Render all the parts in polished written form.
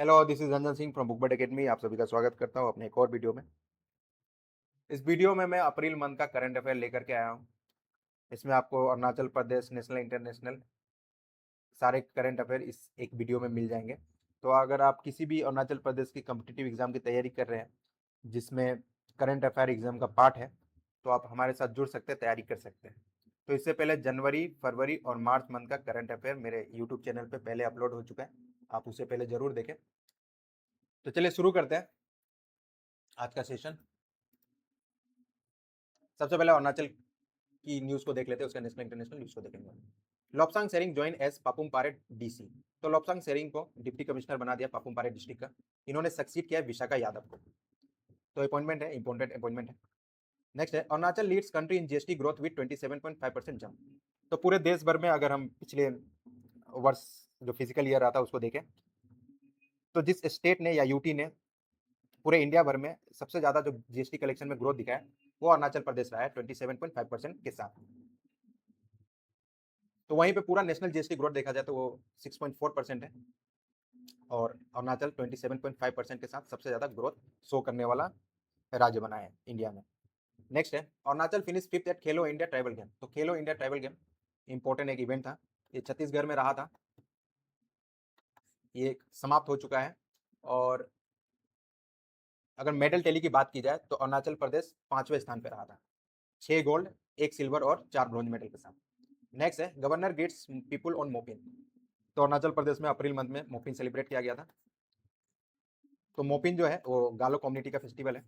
Hello, this is Ranjan Singh from Bookbird Academy. आप सभी का स्वागत करता हूं अपने एक और वीडियो में। इस वीडियो में मैं अप्रैल मंथ का करंट अफेयर लेकर के आया हूं। इसमें आपको अरुणाचल प्रदेश, नेशनल, इंटरनेशनल सारे करंट अफेयर इस एक वीडियो में मिल जाएंगे। तो अगर आप किसी भी अरुणाचल प्रदेश की कॉम्पिटिटिव एग्जाम की तैयारी कर रहे हैं जिसमें करंट अफेयर एग्जाम का पार्ट है, तो आप हमारे साथ जुड़ सकते हैं, तैयारी कर सकते हैं। तो इससे पहले जनवरी, फरवरी और मार्च मंथ का करंट अफेयर मेरे यूट्यूब चैनल पर पहले अपलोड हो चुका है, आप उसे पहले जरूर देखें। तो चलिए शुरू करते हैं आज का सेशन। सबसे पहले अरुणाचल की न्यूज को देख लेते हैं, उसका नेशनल इंटरनेशनल न्यूज को देखेंगे। Lobsang Tsering join as Papum Pare DC. तो लोब्सांग सेरिंग को डिप्टी कमिश्नर बना दिया पापुम पारे डिस्ट्रिक्ट का। इन्होंने सक्सीड किया विशाखा यादव को। तो अपॉइंटमेंट है, इंपॉर्टेंट अपॉइंटमेंट है। नेक्स्ट है Arunachal leads country in GST growth with 27.5% jump. तो पूरे देश भर में अगर हम पिछले वर्ष जो फिजिकल ईयर रहा था उसको देखें, तो जिस स्टेट ने या यूटी ने पूरे इंडिया भर में सबसे ज्यादा जो जीएसटी कलेक्शन में ग्रोथ दिखाया वो अरुणाचल प्रदेश रहा है 27.5% के साथ। तो वहीं पे पूरा नेशनल जीएसटी ग्रोथ देखा जाए तो वो 6.4% है और अरुणाचल 27.5% के साथ सबसे ज्यादा ग्रोथ शो करने वाला राज्य बना है इंडिया में। नेक्स्ट है अरुणाचल फिनिश 5th एट खेलो इंडिया ट्राइबल गेम। तो खेलो इंडिया ट्राइबल गेम इंपॉर्टेंट एक इवेंट था, ये छत्तीसगढ़ में रहा था, ये समाप्त हो चुका है। और अगर मेडल टैली की बात की जाए तो अरुणाचल प्रदेश 5वें स्थान पर रहा था, 6 गोल्ड, 1 सिल्वर और 4 ब्रॉन्ज मेडल के साथ। नेक्स्ट है governor gets people on Mopin. तो अरुणाचल प्रदेश में अप्रैल मंथ में मोपिन सेलिब्रेट किया गया था। तो मोपिन जो है वो गालो कम्युनिटी का फेस्टिवल है।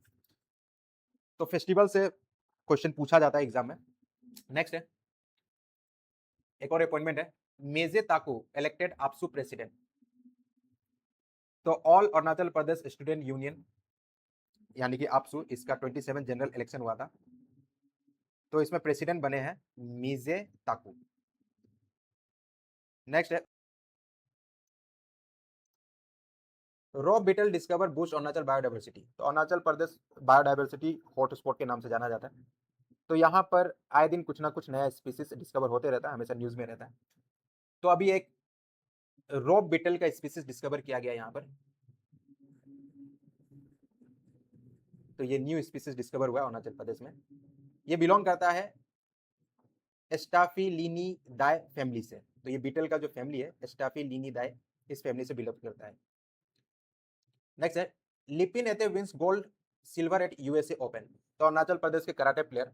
तो फेस्टिवल से क्वेश्चन पूछा जाता है एग्जाम में। नेक्स्ट है एक और अपॉइंटमेंट है मेजे ताकू इलेक्टेड आपसू प्रेसिडेंट। तो all Arunachal Pradesh student union यानी कि आपसू, इसका 27 जनरल इलेक्शन हुआ था। तो इसमें प्रेसिडेंट बने हैं मीजे ताकू। नेक्स्ट है rove beetle discover boost Arunachal biodiversity. तो अरुणाचल प्रदेश बायोडाइवर्सिटी हॉटस्पॉट के नाम से जाना जाता है। तो यहाँ पर आए दिन कुछ ना कुछ नया स्पीसीज डिस्कवर होते रहता है, हमेशा न्यूज में रहता है। तो अभी एक रॉब बीटल का स्पीसीज डिस्कवर किया गया यहाँ पर। तो ये न्यू स्पीसीज डिस्कवर हुआ अरुणाचल प्रदेश में। ये बिलोंग करता है एस्टाफिलिनिडाए फैमिली से। तो ये बीटल का जो फैमिली है एस्टाफिलिनिडाए, इस फैमिली से बिलोंग करता है। नेक्स्ट है Lipin Ete wins gold silver at USA open. तो अरुणाचल प्रदेश के कराटे प्लेयर,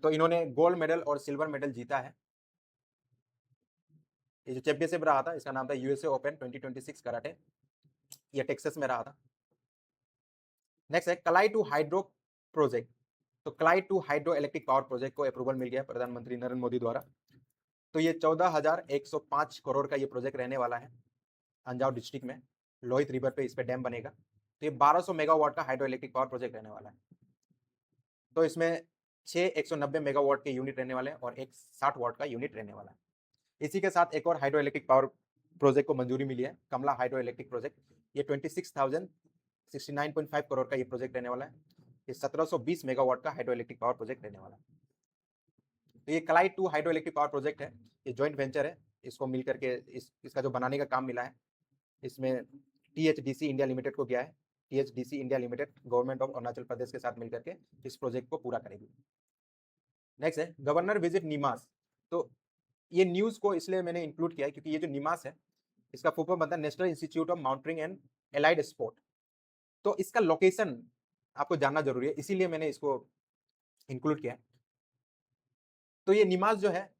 तो इन्होंने गोल्ड मेडल और सिल्वर मेडल जीता है। ये जो चैंपियनशिप रहा था इसका नाम था यूएसए ओपन 2026 कराटे, ये टेक्सास में रहा था। नेक्स्ट है कलाई टू हाइड्रो प्रोजेक्ट। तो Kalai two hydro electric power project को अप्रूवल मिल गया प्रधानमंत्री नरेंद्र मोदी द्वारा। तो ये 14,105 करोड़ का ये प्रोजेक्ट रहने वाला है अंजाव डिस्ट्रिक्ट में, लोहित रिवर पे इस पे डैम बनेगा। तो ये 1200 मेगावाट का हाइड्रो इलेक्ट्रिक पावर प्रोजेक्ट रहने वाला है। तो इसमें 6 190 मेगावाट के यूनिट रहने वाले हैं और एक 60 वाट का यूनिट रहने वाला है। इसी के साथ एक और हाइड्रो इलेक्ट्रिक पावर प्रोजेक्ट को मंजूरी मिली है, कमला हाइड्रो इलेक्ट्रिक प्रोजेक्ट। ये 26,069.5 करोड़ का ये प्रोजेक्ट रहने वाला है। ये 1720 मेगावाट का हाइड्रो इलेक्ट्रिक पावर प्रोजेक्ट रहने वाला है। तो ये Kalai two hydro electric power project है, ये जॉइंट वेंचर है, इसको मिलकर के इसका जो बनाने का काम मिला है इसमें टीएचडीसी इंडिया लिमिटेड को गया है। THDC India limited government of Arunachal Pradesh के साथ मिलकर के इस प्रोजेक्ट को पूरा करेगी। नेक्स्ट है गवर्नर विजिट निमास। तो ये न्यूज को इसलिए मैंने इंक्लूड किया है क्योंकि ये जो निमास है इसका फुल फॉर्म बनता है national institute of mountaineering and allied sport. तो इसका लोकेशन आपको जानना जरूरी है, इसीलिए मैंने इसको इंक्लूड किया। तो ये निमास जो है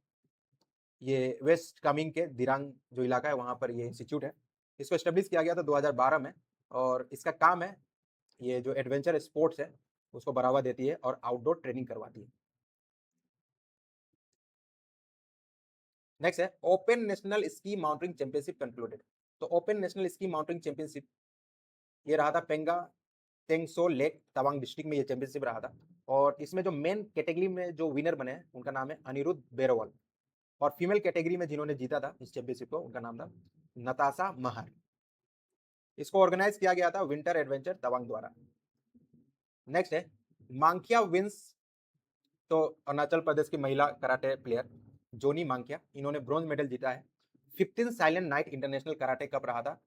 ये वेस्ट कामिंग के दिरांग जो इलाका है वहां पर ये इंस्टीट्यूट है। इसको एस्टेब्लिश किया गया था 2012 में और इसका काम है ये जो एडवेंचर स्पोर्ट्स है उसको बढ़ावा देती है और आउटडोर ट्रेनिंग करवाती है। नेक्स्ट है open national ski mountaineering championship concluded. तो open national ski mountaineering championship ये रहा था पेंगा तेंगसो लेक तवांग डिस्ट्रिक्ट में ये चैंपियनशिप रहा था। और इसमें जो मेन कैटेगरी में जो विनर बने हैं उनका नाम है अनिरुद्ध बेरोवल। और फीमेल कैटेगरी में जिन्होंने जीता था इस चैंपियनशिप को उनका नाम था नताशा महर। इसको ऑर्गेनाइज किया गया था विंटर एडवेंचर तवांग द्वारा। नेक्स्ट है मांकिया विंस। तो अरुणाचल प्रदेश की महिला कराटे प्लेयर जोनी मांकिया, इन्होंने ब्रॉन्ज मेडल जीता है। 15 silent night international karate cup रहा था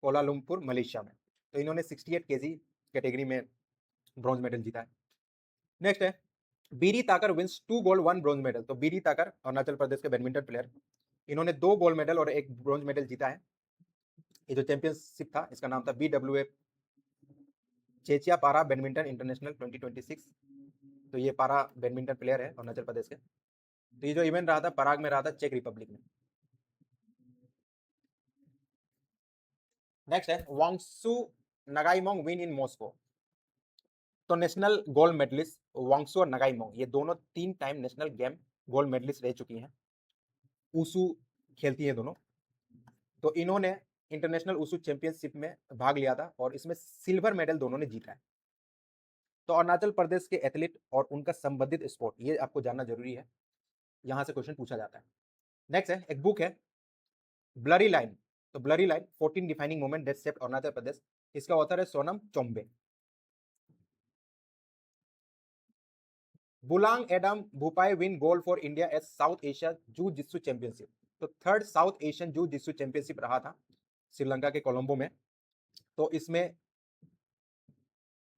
कोलालमपुर मलेशिया में। तो इन्होंने 68 केजी कैटेगरी में ब्रॉन्ज मेडल जीता है। नेक्स्ट है बीरी ताकर विंस 2 गोल्ड 1 ब्रॉन्ज मेडल। तो बीरी ताकर अरुणाचल प्रदेश के बैडमिंटन प्लेयर, इन्होंने 2 गोल्ड मेडल और 1 ब्रॉन्ज मेडल जीता है। ये जो चैंपियनशिप था इसका नाम था BWF चेचिया पारा बैडमिंटन इंटरनेशनल 2026। तो ये पारा बैडमिंटन प्लेयर है अरुणाचल प्रदेश के। तो ये जो इवेंट रहा था पराग में रहा था, चेक रिपब्लिक में। नेक्स्ट है Wangsu Ngaimong win in Moscow. तो नेशनल गोल्ड मेडलिस्ट वांगसू और नगाईमोंग ये दोनों 3 time national game gold medalist रह चुकी हैं। ऊसू खेलती हैं दोनों। तो इन्होंने इंटरनेशनल ऊसू चैंपियनशिप में भाग लिया था और इसमें सिल्वर मेडल दोनों ने जीता है। तो अरुणाचल प्रदेश के एथलीट और उनका संबंधित स्पोर्ट ये आपको जानना जरूरी है, यहां से क्वेश्चन पूछा जाता है। नेक्स्ट है एक बुक है ब्लरी लाइन। तो blurry line 14 defining moment that shaped Arunachal Pradesh. इसका ऑथर है Sonam Chombay. Bulang Adam Bhupai win gold for India as South Asia jiu jitsu championship. तो third South Asian jiu jitsu championship रहा था श्रीलंका के कोलंबो में। तो इसमें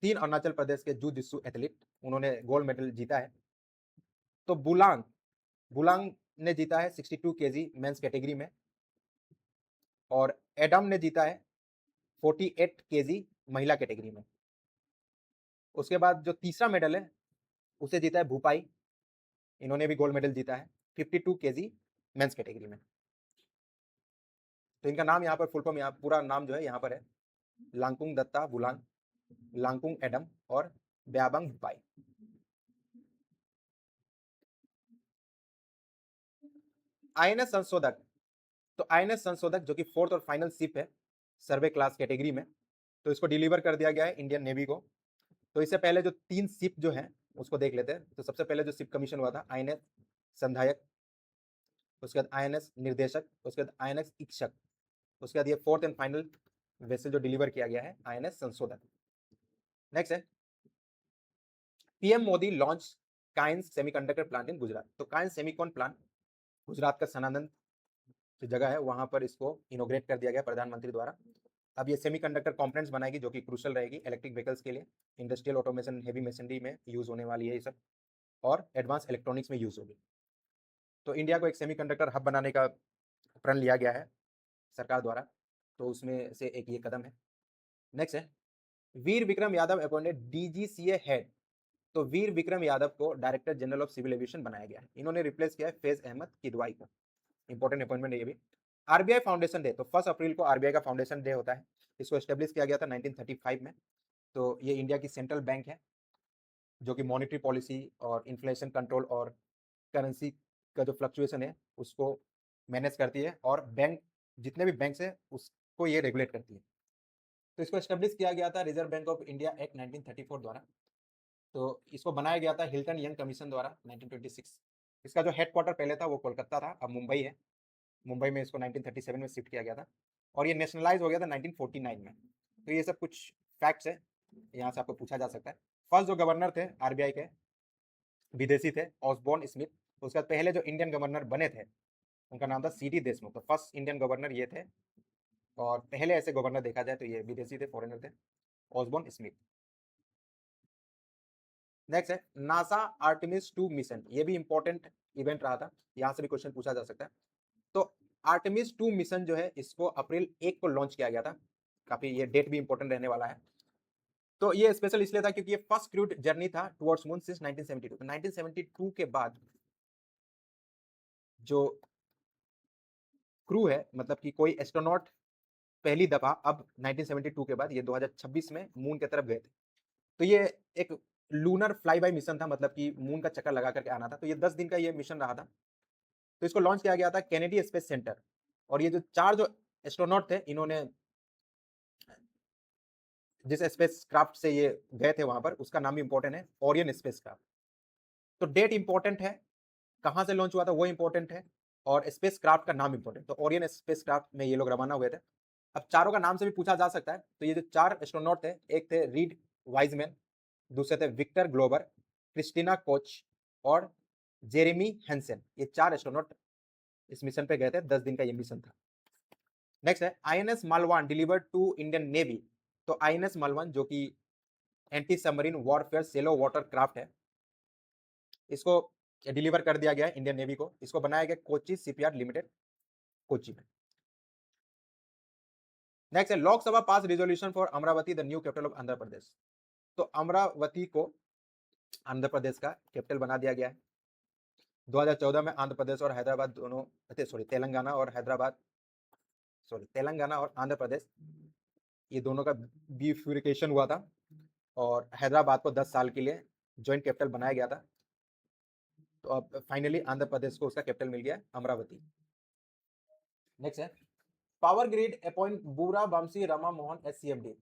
3 अरुणाचल प्रदेश के जू जित्सु एथलीट उन्होंने गोल्ड मेडल जीता है। तो बुलांग बुलांग ने जीता है 62 केजी मेंस कैटेगरी में और एडम ने जीता है 48 केजी महिला कैटेगरी में। उसके बाद जो तीसरा मेडल है उसे जीता है भूपाई, इन्होंने भी गोल्ड मेडल जीता है 52 केजी मेंस कैटेगरी में। तो इनका नाम यहाँ पर फुल फॉर्म, यहाँ पूरा नाम जो है यहाँ पर है लांकुंग दत्ता बुलांग, लांकुंग एडम और ब्याबंग भूपाई। आईएनएस संशोधक। तो आईएनएस संशोधक जो कि 4th और फाइनल शिप है सर्वे क्लास कैटेगरी में, तो इसको डिलीवर कर दिया गया है इंडियन नेवी को। तो इससे पहले जो 3 शिप जो है उसको देख लेते हैं। तो सबसे पहले जो शिप कमीशन हुआ था आईएनएस संधायक, उसके बाद आईएनएस निर्देशक, उसके बाद आईएनएस इक्षक, उसके बाद ये 4th एंड फाइनल वेसल जो डिलीवर किया गया है आईएनएस संशोधक। नेक्स्ट है PM Modi launch coins semiconductor plant in Gujarat. तो काइंस सेमीकॉन प्लांट गुजरात का सनातन जो जगह है वहां पर इसको इनोग्रेट कर दिया गया प्रधानमंत्री द्वारा। अब ये सेमीकंडक्टर कंपोनेंट्स बनाएगी जो कि क्रूशल रहेगी इलेक्ट्रिक व्हीकल्स के लिए, इंडस्ट्रियल ऑटोमेशन हेवी मशीनरी में यूज होने वाली है ये सब, और एडवांस इलेक्ट्रॉनिक्स में यूज होगी। तो इंडिया को एक सेमीकंडक्टर हब बनाने का प्रण लिया गया है सरकार द्वारा, तो उसमें से एक ये कदम है। नेक्स्ट है Veer Vikram Yadav appointed DGCA head. तो वीर विक्रम यादव को director general of civil aviation बनाया गया है, इन्होंने रिप्लेस किया है फैज अहमद किदवाई को। इंपॉर्टेंट अपॉइंटमेंट है ये भी। RBI foundation day. तो 1 अप्रैल को आरबीआई का फाउंडेशन डे होता है। इसको एस्टेब्लिश किया गया था 1935 में। तो ये इंडिया की सेंट्रल बैंक है जो कि मॉनेटरी पॉलिसी और इन्फ्लेशन कंट्रोल और करेंसी का जो फ्लक्चुएशन है उसको मैनेज करती है, और बैंक जितने भी बैंक है उसको ये रेगुलेट करती है। तो इसको एस्टेब्लिश किया गया था reserve bank of India act 1934 द्वारा। तो इसको बनाया गया था हिल्टन यंग कमीशन द्वारा 1926। इसका जो हेडक्वार्टर पहले था वो कोलकाता था, अब मुंबई है। मुंबई में इसको 1937 में शिफ्ट किया गया था और ये नेशनलाइज हो गया था 1949 में। तो ये सब कुछ फैक्ट्स है, यहाँ से आपको पूछा जा सकता है। फर्स्ट जो गवर्नर थे आरबीआई के विदेशी थे ऑसबॉर्न स्मिथ। उसके बाद पहले जो इंडियन गवर्नर बने थे उनका नाम था सीडी देशमुख। तो फर्स्ट इंडियन गवर्नर ये थे, और पहले ऐसे गवर्नर देखा जाए तो ये विदेशी थे, फॉरेनर थे, ऑसबॉर्न स्मिथ। नेक्स्ट है नासा आर्टेमिस 2 मिशन। ये भी इंपॉर्टेंट इवेंट रहा था, यहाँ से भी क्वेश्चन पूछा जा सकता है। तो आर्टेमिस 2 मिशन जो है इसको अप्रैल 1 को लॉन्च किया गया था, काफी ये डेट भी इंपॉर्टेंट रहने वाला है। तो ये स्पेशल इसलिए था क्योंकि ये फर्स्ट क्रूड जर्नी था टुवर्ड्स मून सिंस 1972। तो 1972 के बाद जो क्रू है, मतलब कि कोई एस्ट्रोनॉट पहली दफा अब 1972 के बाद ये 2026 में मून की तरफ गए थे। तो ये एक लूनर फ्लाई बाय मिशन था, मतलब कि मून का चक्कर लगा करके आना था। तो ये 10 दिन का ये मिशन रहा था। तो इसको लॉन्च किया गया था कैनेडी स्पेस सेंटर, और ये जो 4 जो एस्ट्रोनॉट थे इन्होंने जिस स्पेस क्राफ्ट से ये गए थे वहां पर उसका नाम भी इंपॉर्टेंट है ओरियन स्पेस क्राफ्ट। तो डेट इंपॉर्टेंट है, कहां से लॉन्च हुआ था वो इंपॉर्टेंट है, और स्पेस क्राफ्ट का नाम इंपॉर्टेंट। तो ओरियन स्पेस क्राफ्ट में ये लोग रवाना हुए थे। अब चारों का नाम से भी पूछा जा सकता है। तो ये जो 4 एस्ट्रोनॉट थे, एक थे रीड वाइजमैन, दूसरे थे विक्टर ग्लोबर, क्रिस्टीना कोच और जेरेमी हैंसन। ये 4 एस्ट्रोनॉट इस मिशन पे गए थे, 10 दिन का ये मिशन था। नेक्स्ट है INS Malvan delivered to Indian navy. तो INS मालवान जो कि anti submarine warfare shallow water craft है, इसको डिलीवर कर दिया गया है इंडियन नेवी को। इसको बनाया गया कोची शिपयार्ड लिमिटेड, कोची में। नेक्स्ट है Lok Sabha pass resolution for Amaravati the new capital of Andhra Pradesh. तो अमरावती को आंध्र प्रदेश का कैपिटल बना दिया गया है। 2014 में आंध्र प्रदेश और हैदराबाद दोनों, तेलंगाना और आंध्र प्रदेश, ये दोनों का बिफ्यूरिकेशन हुआ था और हैदराबाद को 10 साल के लिए ज्वाइंट कैपिटल बनाया गया था। तो अब फाइनली आंध्र प्रदेश को उसका कैपिटल मिल गया अमरावती। नेक्स्ट है पावर ग्रिड अपॉइंट बूरा वंशी रमा मोहन एस CMD।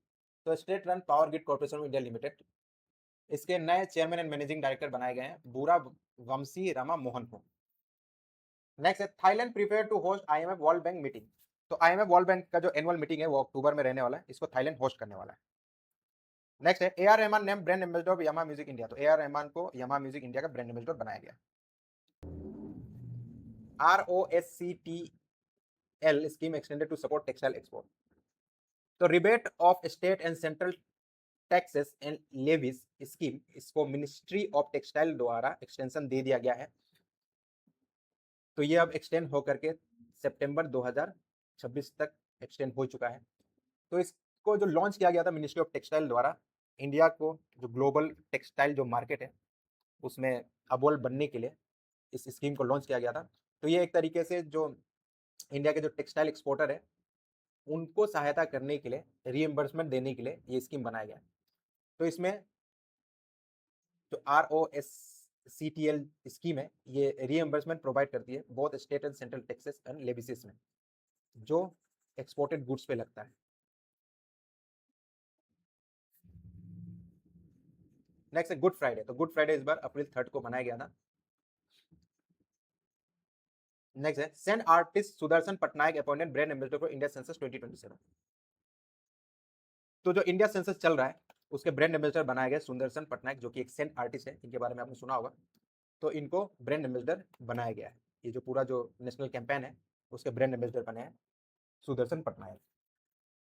तो state run power grid corporation of India limited, इसके नए चेयरमैन एंड मैनेजिंग डायरेक्टर बनाए गए हैं बूरा वंशी रमा मोहन को। नेक्स्ट है Thailand prepare to host IMF world bank meeting. तो IMF वर्ल्ड बैंक का जो एनुअल मीटिंग है वो अक्टूबर में रहने वाला है, इसको थाईलैंड होस्ट करने वाला है। नेक्स्ट है AR Rahman name brand ambassador of Yamaha music India. तो AR रहमान को यामा म्यूजिक इंडिया का ब्रांड एम्बेसडर बनाया गया। ROSCTL scheme extended to support textile export. तो rebate of state and central taxes and levies scheme, इसको ministry of textile द्वारा extension दे दिया गया है। तो ये अब एक्सटेंड होकर के सितंबर 2026 तक एक्सटेंड हो चुका है। तो इसको जो लॉन्च किया गया था मिनिस्ट्री ऑफ टेक्सटाइल द्वारा, इंडिया को जो ग्लोबल टेक्सटाइल जो मार्केट है उसमें अव्वल बनने के लिए इस स्कीम को लॉन्च किया गया था। तो ये एक तरीके से जो इंडिया के जो टेक्सटाइल एक्सपोर्टर है उनको सहायता करने के लिए, रीएम्बर्समेंट देने के लिए ये स्कीम बनाया गया। तो इसमें जो ROSCTL स्कीम है ये रीएम्बर्समेंट प्रोवाइड करती है both state and central taxes and levies में जो एक्सपोर्टेड गुड्स पे लगता है। नेक्स्ट है गुड फ्राइडे। तो गुड फ्राइडे इस बार अप्रैल 3 को मनाया गया था। नेक्स्ट है sand artist Sudarshan Patnaik appointed brand ambassador for India census 2027। तो जो इंडिया सेंसस चल रहा है उसके ब्रांड एम्बेसडर बनाया गया सुदर्शन पटनायक, जो कि एक सेंट आर्टिस्ट है, इनके बारे में आपने सुना होगा। तो इनको ब्रांड एम्बेसडर बनाया गया है। ये जो पूरा जो नेशनल कैंपेन है उसके ब्रांड एम्बेसडर बने हैं सुदर्शन पटनायक।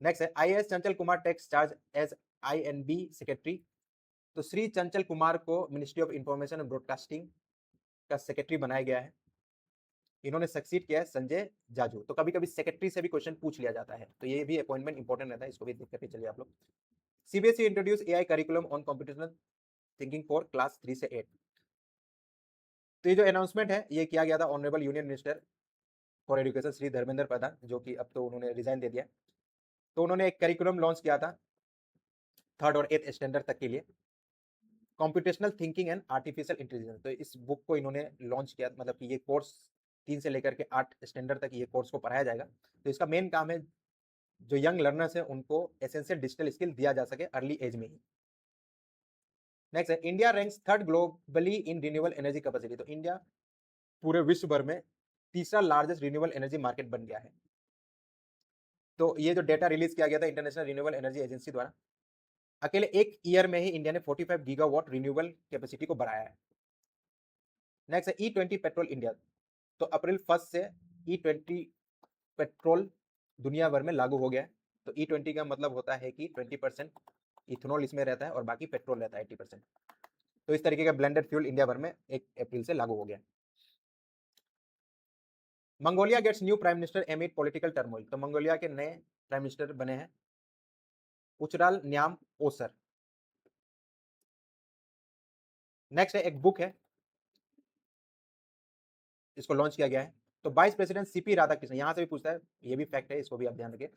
नेक्स्ट है IAS Chanchal Kumar takes charge as INB secretary. तो श्री चंचल कुमार को ministry of information and broadcasting का सेक्रेटरी बनाया गया है। इन्होंने सक्सीड किया है संजय जाजू। तो कभी कभी सेक्रेटरी से भी क्वेश्चन पूछ लिया जाता है, तो ये भी अपॉइंटमेंट इंपॉर्टेंट रहता है, इसको भी देख करके चलिए आप लोग। CBSE introduce AI curriculum on computational thinking for class 3 से 8। तो ये जो अनाउंसमेंट है ये किया गया था honourable union minister for education Shri Dharmendra Pradhan, जो कि अब तो उन्होंने रिजाइन दे दिया। तो उन्होंने एक करिकुलम लॉन्च किया था 3rd और 8th स्टैंडर्ड तक के लिए, computational thinking and artificial intelligence. तो इस बुक को इन्होंने लॉन्च किया, मतलब कि ये कोर्स 3 से लेकर के 8 स्टैंडर्ड तक ये कोर्स को पढ़ाया जाएगा। तो इसका मेन काम है जो यंग लर्नर्स है उनको एसेंशियल डिजिटल स्किल दिया जा सके अर्ली एज में ही। नेक्स्ट है India ranks 3rd globally in renewable energy capacity. तो इंडिया पूरे विश्व भर में तीसरा लार्जेस्ट रिन्यूएबल एनर्जी मार्केट बन गया है। तो ये जो डेटा रिलीज किया गया था इंटरनेशनल रिन्यूएबल एनर्जी एजेंसी द्वारा, अकेले एक ईयर में ही इंडिया ने 45 गीगावाट रिन्यूएबल कैपेसिटी को बढ़ाया है। नेक्स्ट है E20 पेट्रोल इंडिया। तो अप्रैल 1 से E20 पेट्रोल दुनिया भर में लागू हो गया है। तो E20 का मतलब होता है कि 20% इथेनॉल इसमें रहता है और बाकी पेट्रोल रहता है 80%। तो इस तरीके का ब्लेंडेड फ्यूल इंडिया भर में 1 अप्रैल से लागू हो गया। Mongolia gets new prime minister amid political turmoil. तो मंगोलिया के नए प्राइम मिनिस्टर बने हैं उचराल न्याम ओसर। नेक्स्ट है एक बुक है, इसको लॉन्च किया गया है। तो वाइस प्रेसिडेंट CP राधाकृष्णन, यहां से भी पूछता है, ये भी फैक्ट है, इसको भी आप ध्यान रखिए,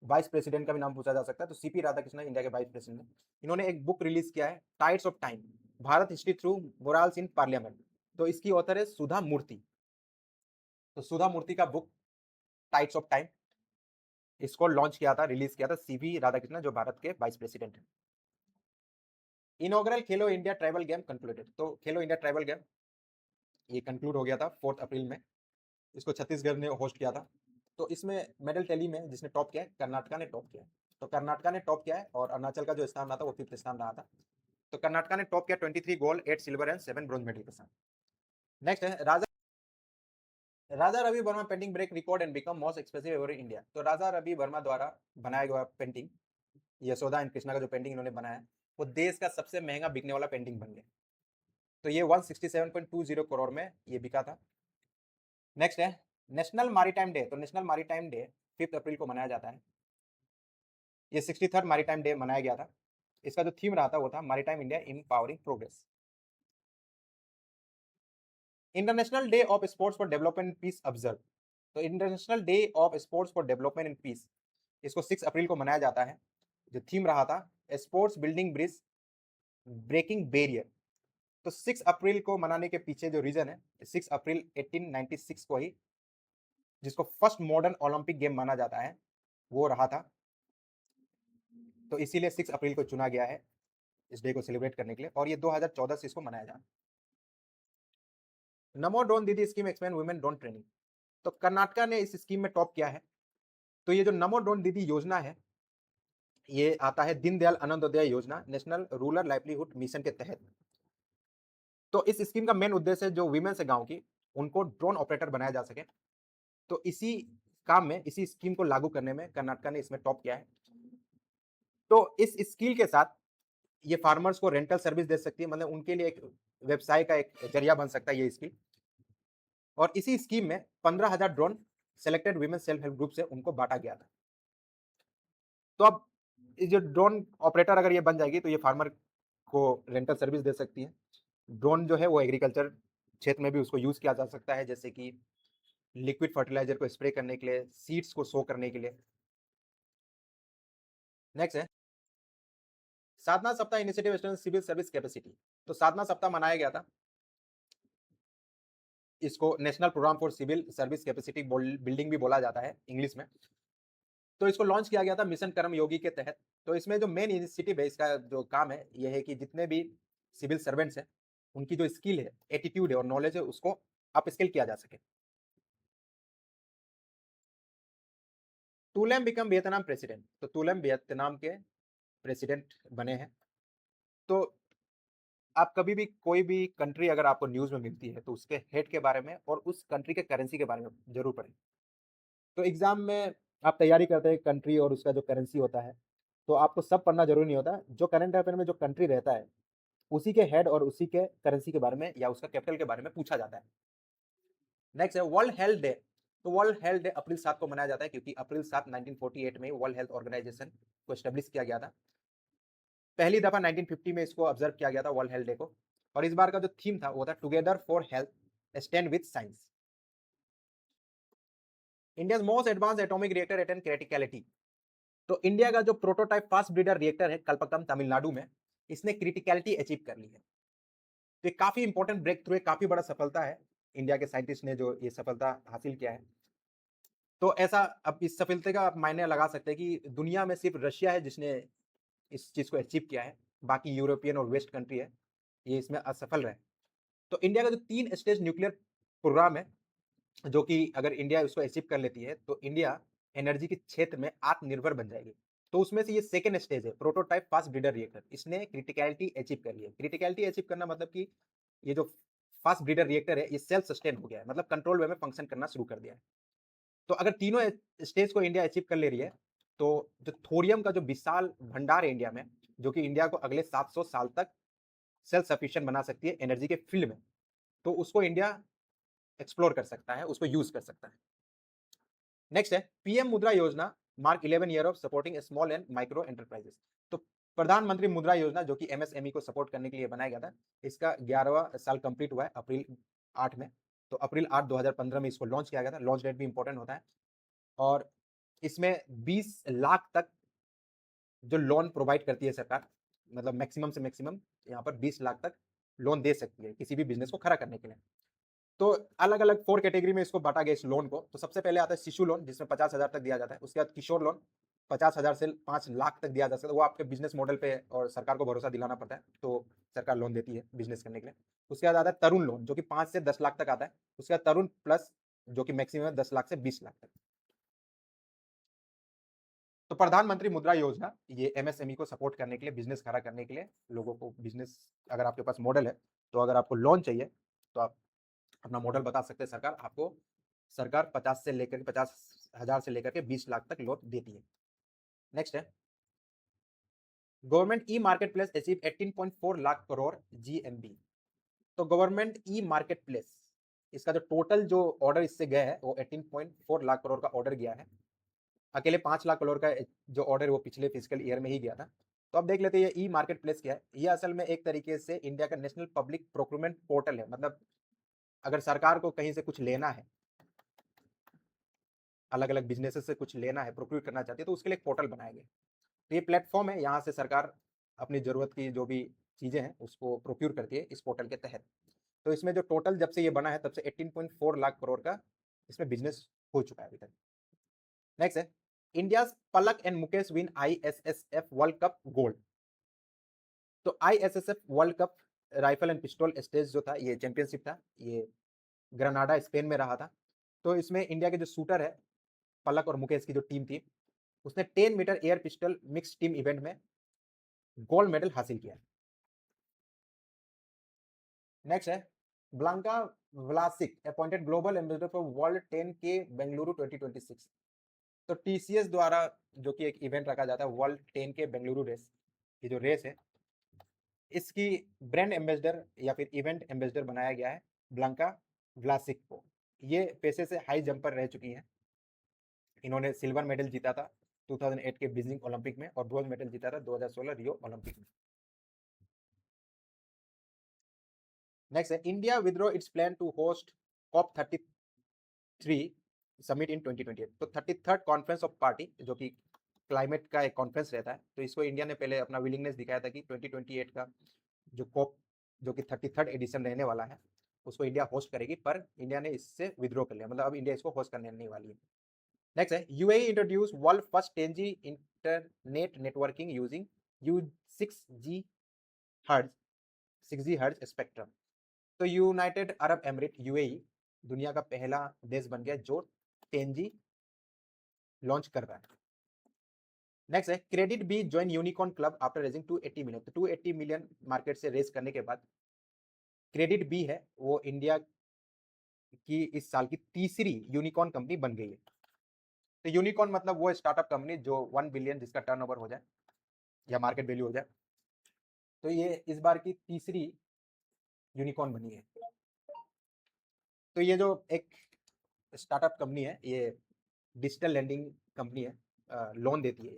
वाइस प्रेसिडेंट का भी नाम पूछा जा सकता है। तो CP राधाकृष्णन इंडिया के वाइस प्रेसिडेंट, इन्होंने एक बुक रिलीज किया है tides of time Bharat history through morals in parliament. तो इसकी ऑथर है सुधा मूर्ति। तो सुधा मूर्ति का बुक टाइड्स ऑफ टाइम, इसको लॉन्च किया था, रिलीज किया था CP राधाकृष्णन, जो भारत के वाइस प्रेसिडेंट है। इनॉग्रल खेलो इंडिया ट्राइबल गेम कंक्लूडेड। तो खेलो इंडिया ट्राइबल गेम ये कंक्लूड हो गया था 4 अप्रैल में। इसको छत्तीसगढ़ ने होस्ट किया था। तो इसमें मेडल टैली में जिसने टॉप किया है, कर्नाटका ने टॉप किया है। तो कर्नाटका ने टॉप किया है और अरुणाचल का जो स्थान रहा था वो 5th स्थान रहा था। तो कर्नाटका ने टॉप किया 23 gold 8 silver and 7 bronze medal के साथ। नेक्स्ट है Raja Raja Ravi Varma painting break record and become most expensive ever in India. तो राजा रवि वर्मा द्वारा बनाया गया पेंटिंग यशोदा एंड कृष्णा का जो पेंटिंग इन्होंने बनाया है वो देश का सबसे महंगा बिकने वाला पेंटिंग बन गया। तो ये 167.20 करोड़ में ये बिका था। नेक्स्ट है नेशनल मैरीटाइम डे। तो नेशनल मैरीटाइम डे 5 अप्रैल को मनाया जाता है। ये 63rd मैरीटाइम डे मनाया गया था। इसका जो थीम रहा था वो था maritime India empowering progress. International day of sports for development and peace observe. तो international day of sports for development and peace इसको 6 अप्रैल को मनाया जाता है। जो थीम रहा था sports building bridge breaking barrier. तो 6 अप्रैल को मनाने के पीछे जो रीजन है 6 अप्रैल 1896 को ही जिसको फर्स्ट मॉडर्न ओलंपिक गेम माना जाता है वो रहा था। तो इसीलिए 6 अप्रैल को चुना गया है इस डे को सेलिब्रेट करने के लिए और ये 2014 से इसको मनाया जाता है। नमो ड्रोन दीदी scheme expand women drone training. तो कर्नाटका ने इस स्कीम में टॉप किया है। तो ये जो नमो ड्रोन दीदी योजना है ये आता है दीनदयाल अंत्योदय योजना नेशनल रूरल लाइवलीहुड मिशन के तहत। तो इस स्कीम का मेन उद्देश्य है जो वीमेन है गांव की उनको ड्रोन ऑपरेटर बनाया जा सके। तो इसी काम में इसी स्कीम को लागू करने में कर्नाटका ने इसमें टॉप किया है। तो इस स्किल के साथ ये फार्मर्स को रेंटल सर्विस दे सकती है, मतलब उनके लिए एक व्यवसाय का एक जरिया बन सकता है ये स्किल। और इसी स्कीम में 15,000 drone selected women self help group से उनको बांटा गया था। तो अब जो ड्रोन ऑपरेटर अगर ये बन जाएगी तो ये फार्मर को रेंटल सर्विस दे सकती है। ड्रोन जो है वो एग्रीकल्चर क्षेत्र में भी उसको यूज किया जा सकता है, जैसे कि लिक्विड फर्टिलाइजर को स्प्रे करने के लिए, सीड्स को सो करने के लिए। नेक्स्ट है साधना सप्ताह इनिशिएटिव सिविल सर्विस कैपेसिटी। तो साधना सप्ताह मनाया गया था। इसको national program for civil service capacity building भी बोला जाता है इंग्लिश में। तो इसको लॉन्च किया गया था मिशन कर्म योगी के तहत। तो इसमें जो मेन इनिशिएटिव है इसका जो काम है ये है कि जितने भी सिविल सर्वेंट्स हैं उनकी जो स्किल है, एटीट्यूड है और नॉलेज है उसको अप स्किल किया जा सके। टूलेम बिकम वियतनाम प्रेसिडेंट। तो टूलेम वियतनाम के प्रेसिडेंट बने हैं। तो आप कभी भी कोई भी कंट्री अगर आपको न्यूज में मिलती है तो उसके हेड के बारे में और उस कंट्री के करेंसी के बारे में जरूर पढ़ें। तो एग्जाम में आप तैयारी करते हैं कंट्री और उसका जो करेंसी होता है तो आपको सब पढ़ना जरूरी नहीं होता। जो करंट अफेयर में जो कंट्री रहता है उसी के हेड और उसी के करेंसी के बारे में या उसका कैपिटल के बारे में पूछा जाता है। नेक्स्ट है वर्ल्ड हेल्थ डे। तो वर्ल्ड हेल्थ डे अप्रैल 7 को मनाया जाता है क्योंकि अप्रैल 7 1948 में वर्ल्ड हेल्थ ऑर्गेनाइजेशन को एस्टेब्लिश किया गया था। पहली दफा 1950 में इसको ऑब्जर्व किया गया था वर्ल्ड हेल्थ डे को। और इस बार का जो थीम था वो था together for health stand with science. India most advance atomic reactor attain criticality. तो इंडिया का जो प्रोटोटाइप फास्ट ब्रीडर रिएक्टर है कल्पक्कम तमिलनाडु में इसने क्रिटिकलिटी अचीव कर ली है। तो ये काफी इंपॉर्टेंट ब्रेक थ्रू है, काफी बड़ा सफलता है इंडिया के साइंटिस्ट ने जो ये सफलता हासिल किया है। तो ऐसा अब इस सफलता का आप मायने लगा सकते हैं कि दुनिया में सिर्फ रशिया है जिसने इस चीज को अचीव किया है, बाकी यूरोपियन और वेस्ट कंट्री है ये इसमें असफल रहे। तो इंडिया का जो 3 स्टेज न्यूक्लियर प्रोग्राम है जो कि अगर इंडिया उसको अचीव कर लेती है तो इंडिया एनर्जी के क्षेत्र में आत्मनिर्भर बन जाएगी। तो उसमें से ये सेकंड स्टेज है प्रोटोटाइप फास्ट ब्रीडर रिएक्टर, इसने क्रिटिकलिटी अचीव कर लिया। क्रिटिकलिटी अचीव करना मतलब कि ये जो फास्ट ब्रीडर रिएक्टर है ये सेल्फ सस्टेन हो गया है, मतलब कंट्रोल वे में फंक्शन करना शुरू कर दिया है। तो अगर तीनों स्टेज को इंडिया अचीव कर ले रही है तो जो थोरियम का जो विशाल भंडार है इंडिया में जो कि इंडिया को अगले 700 साल तक सेल्फ सफिशिएंट बना सकती है एनर्जी के फील्ड में, तो उसको इंडिया एक्सप्लोर कर सकता है, उसको यूज कर सकता है। नेक्स्ट है पीएम मुद्रा योजना mark 11 year of supporting small and micro enterprises. तो प्रधानमंत्री मुद्रा योजना जो कि एमएसएमई को सपोर्ट करने के लिए बनाया गया था इसका 11वां साल कंप्लीट हुआ है अप्रैल 8 में। तो अप्रैल 8 2015 में इसको लॉन्च किया गया था। लॉन्च डेट भी इंपॉर्टेंट होता है। और इसमें 20 लाख तक जो लोन प्रोवाइड करती है सरकार, मतलब मैक्सिमम से मैक्सिमम यहाँ पर 20 लाख तक लोन दे सकती है किसी भी बिजनेस को खड़ा करने के लिए। तो अलग अलग 4 कैटेगरी में इसको बांटा गया इस लोन को। तो सबसे पहले आता है शिशु लोन जिसमें 50,000 तक दिया जाता है। उसके बाद किशोर लोन 50,000 से 5 लाख तक दिया जा सकता है, वो आपके बिजनेस मॉडल पे और सरकार को भरोसा दिलाना पड़ता है तो सरकार लोन देती है बिजनेस करने के लिए। उसके बाद आता है तरुण लोन जो कि 5 से 10 लाख तक आता है। उसके बाद तरुण प्लस जो कि मैक्सिमम है 10 लाख से 20 लाख तक। तो प्रधानमंत्री मुद्रा योजना ये एमएसएमई को सपोर्ट करने के लिए, बिजनेस खड़ा करने के लिए, लोगों को बिजनेस अगर आपके पास मॉडल है तो अगर आपको लोन चाहिए तो आप अपना मॉडल बता सकते हैं, सरकार आपको सरकार 50,000 से लेकर के 20 लाख तक लोन देती है। नेक्स्ट है government e market place achieve 18.4 lakh crore GMV। तो गवर्नमेंट ई मार्केट प्लेस इसका जो टोटल जो ऑर्डर इससे गया है वो 18.4 लाख करोड़ का ऑर्डर गया है। अकेले 5 लाख करोड़ का जो ऑर्डर वो पिछले फिजिकल ईयर में ही गया था। तो अब देख लेते हैं ये ई मार्केट प्लेस क्या है। ये असल में एक तरीके से इंडिया का नेशनल पब्लिक प्रोक्योरमेंट पोर्टल है। मतलब अगर सरकार को कहीं से कुछ लेना है, अलग अलग बिजनेसेस से कुछ लेना है, प्रोक्योर करना चाहती है, तो उसके लिए एक पोर्टल बनाया गया। तो ये प्लेटफॉर्म है, यहाँ से सरकार अपनी जरूरत की जो भी चीजें हैं उसको प्रोक्योर करती है इस पोर्टल के तहत। तो इसमें जो टोटल जब से ये बना है तब से 18.4 लाख करोड़ का इसमें बिजनेस हो चुका है अभी तक। नेक्स्ट है India Palak and Mukesh win ISSF world cup gold. तो ISSF world cup rifle and pistol stage जो था, ये चैंपियनशिप था, ये ग्रेनाडा स्पेन में रहा था। तो इसमें इंडिया के जो शूटर है पलक और मुकेश की जो टीम थी उसने 10 metre air pistol mix team event में गोल्ड मेडल हासिल किया। नेक्स्ट है Blanka Vlasic appointed global ambassador for world 10K Bengaluru 2026। तो TCS द्वारा जो कि एक इवेंट रखा जाता है वर्ल्ड 10K बेंगलुरु रेस, ये जो रेस है इसकी ब्रांड एम्बेसडर या फिर इवेंट एम्बेसडर बनाया गया है ब्लांका व्लासिक को। ये पेशे से हाई जंपर रह चुकी हैं। इन्होंने सिल्वर मेडल जीता था 2008 के बीजिंग ओलंपिक में और ब्रोंज मेडल जीता था 2016 रियो ओलंपिक में। नेक्स्ट है India withdraw its plan to host COP33 summit in 2028। तो 33rd कॉन्फ्रेंस ऑफ पार्टी जो कि क्लाइमेट का एक कॉन्फ्रेंस रहता है, तो इसको इंडिया ने पहले अपना विलिंगनेस दिखाया था कि 2028 का जो COP जो कि 33rd एडिशन रहने वाला है उसको इंडिया होस्ट करेगी, पर इंडिया ने इससे विद्रॉ कर लिया। मतलब अब इंडिया इसको होस्ट करने नहीं वाली है। नेक्स्ट है UAE introduce world first 10G internet networking using U6G hertz 6G hertz spectrum. तो यूनाइटेड अरब एमिरेट UAE दुनिया का पहला देश बन गया जो 10G लॉन्च कर रहा है। नेक्स्ट है KreditBee join unicorn club after raising 280 million. तो 280 मिलियन मार्केट से रेज करने के बाद क्रेडिट बी है वो इंडिया की इस साल की तीसरी यूनिकॉर्न कंपनी बन गई है। तो यूनिकॉर्न मतलब वो स्टार्टअप कंपनी जो 1 बिलियन जिसका टर्नओवर हो जाए या मार्केट वैल्यू हो जाए। तो ये इस बार की तीसरी यूनिकॉर्न बनी है। तो ये जो एक स्टार्टअप कंपनी है ये डिजिटल लैंडिंग कंपनी है, लोन देती है।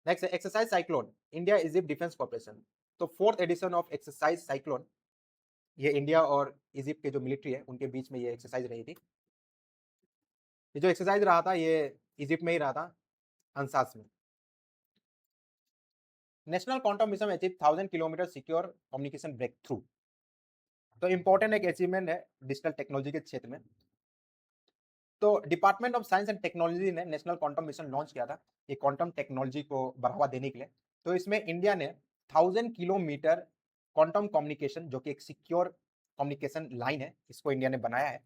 नेक्स्ट है exercise cyclone India Egypt defence corporation. तो 4th edition of exercise cyclone ये इंडिया और इजिप्ट के जो मिलिट्री है उनके बीच में ये एक्सरसाइज रही थी। ये जो एक्सरसाइज रहा था ये इजिप्ट में ही रहा था, अंसास में। National quantum mission achieve 1000 kilometre secure communication breakthrough. तो इंपॉर्टेंट एक अचीवमेंट है डिजिटल टेक्नोलॉजी के क्षेत्र में। तो department of science and technology ने नेशनल क्वांटम मिशन लॉन्च किया था ये क्वांटम टेक्नोलॉजी को बढ़ावा देने के लिए। तो इसमें इंडिया ने 1000 किलोमीटर क्वांटम कम्युनिकेशन जो कि एक सिक्योर कम्युनिकेशन लाइन है इसको इंडिया ने बनाया है।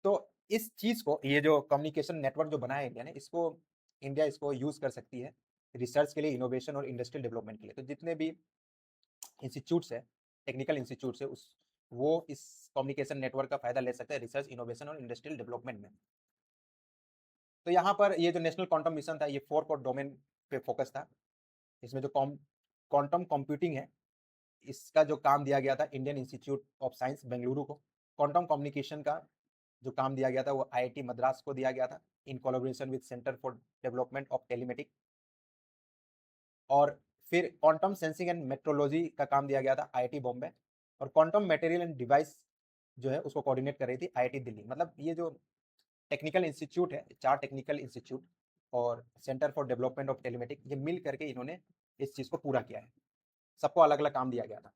तो इस चीज को ये जो कम्युनिकेशन नेटवर्क जो बनाया है इंडिया ने इंडिया इसको यूज कर सकती है रिसर्च के लिए, इनोवेशन और इंडस्ट्रियल डेवलपमेंट के लिए। तो जितने भी इंस्टीट्यूट्स है, टेक्निकल इंस्टीट्यूट्स है, उस वो इस कम्युनिकेशन नेटवर्क का फायदा ले सकते हैं रिसर्च, इनोवेशन और इंडस्ट्रियल डेवलपमेंट में। तो यहाँ पर ये जो नेशनल क्वांटम मिशन था ये 4 कोर डोमेन पे फोकस था। इसमें जो क्वांटम कंप्यूटिंग है इसका जो काम दिया गया था Indian institute of science Bengaluru को। क्वांटम कम्युनिकेशन का जो काम दिया गया था वो IIT मद्रास को दिया गया था in collaboration with centre for development of telematic. और फिर क्वांटम सेंसिंग एंड मेट्रोलॉजी का काम दिया गया था IIT बॉम्बे। और क्वांटम मटेरियल एंड डिवाइस जो है उसको कोऑर्डिनेट कर रही थी IIT दिल्ली। मतलब ये जो टेक्निकल इंस्टीट्यूट है, 4 टेक्निकल इंस्टीट्यूट और centre for development of telematic, ये मिल करके इन्होंने इस चीज को पूरा किया है। सबको अलग अलग काम दिया गया था।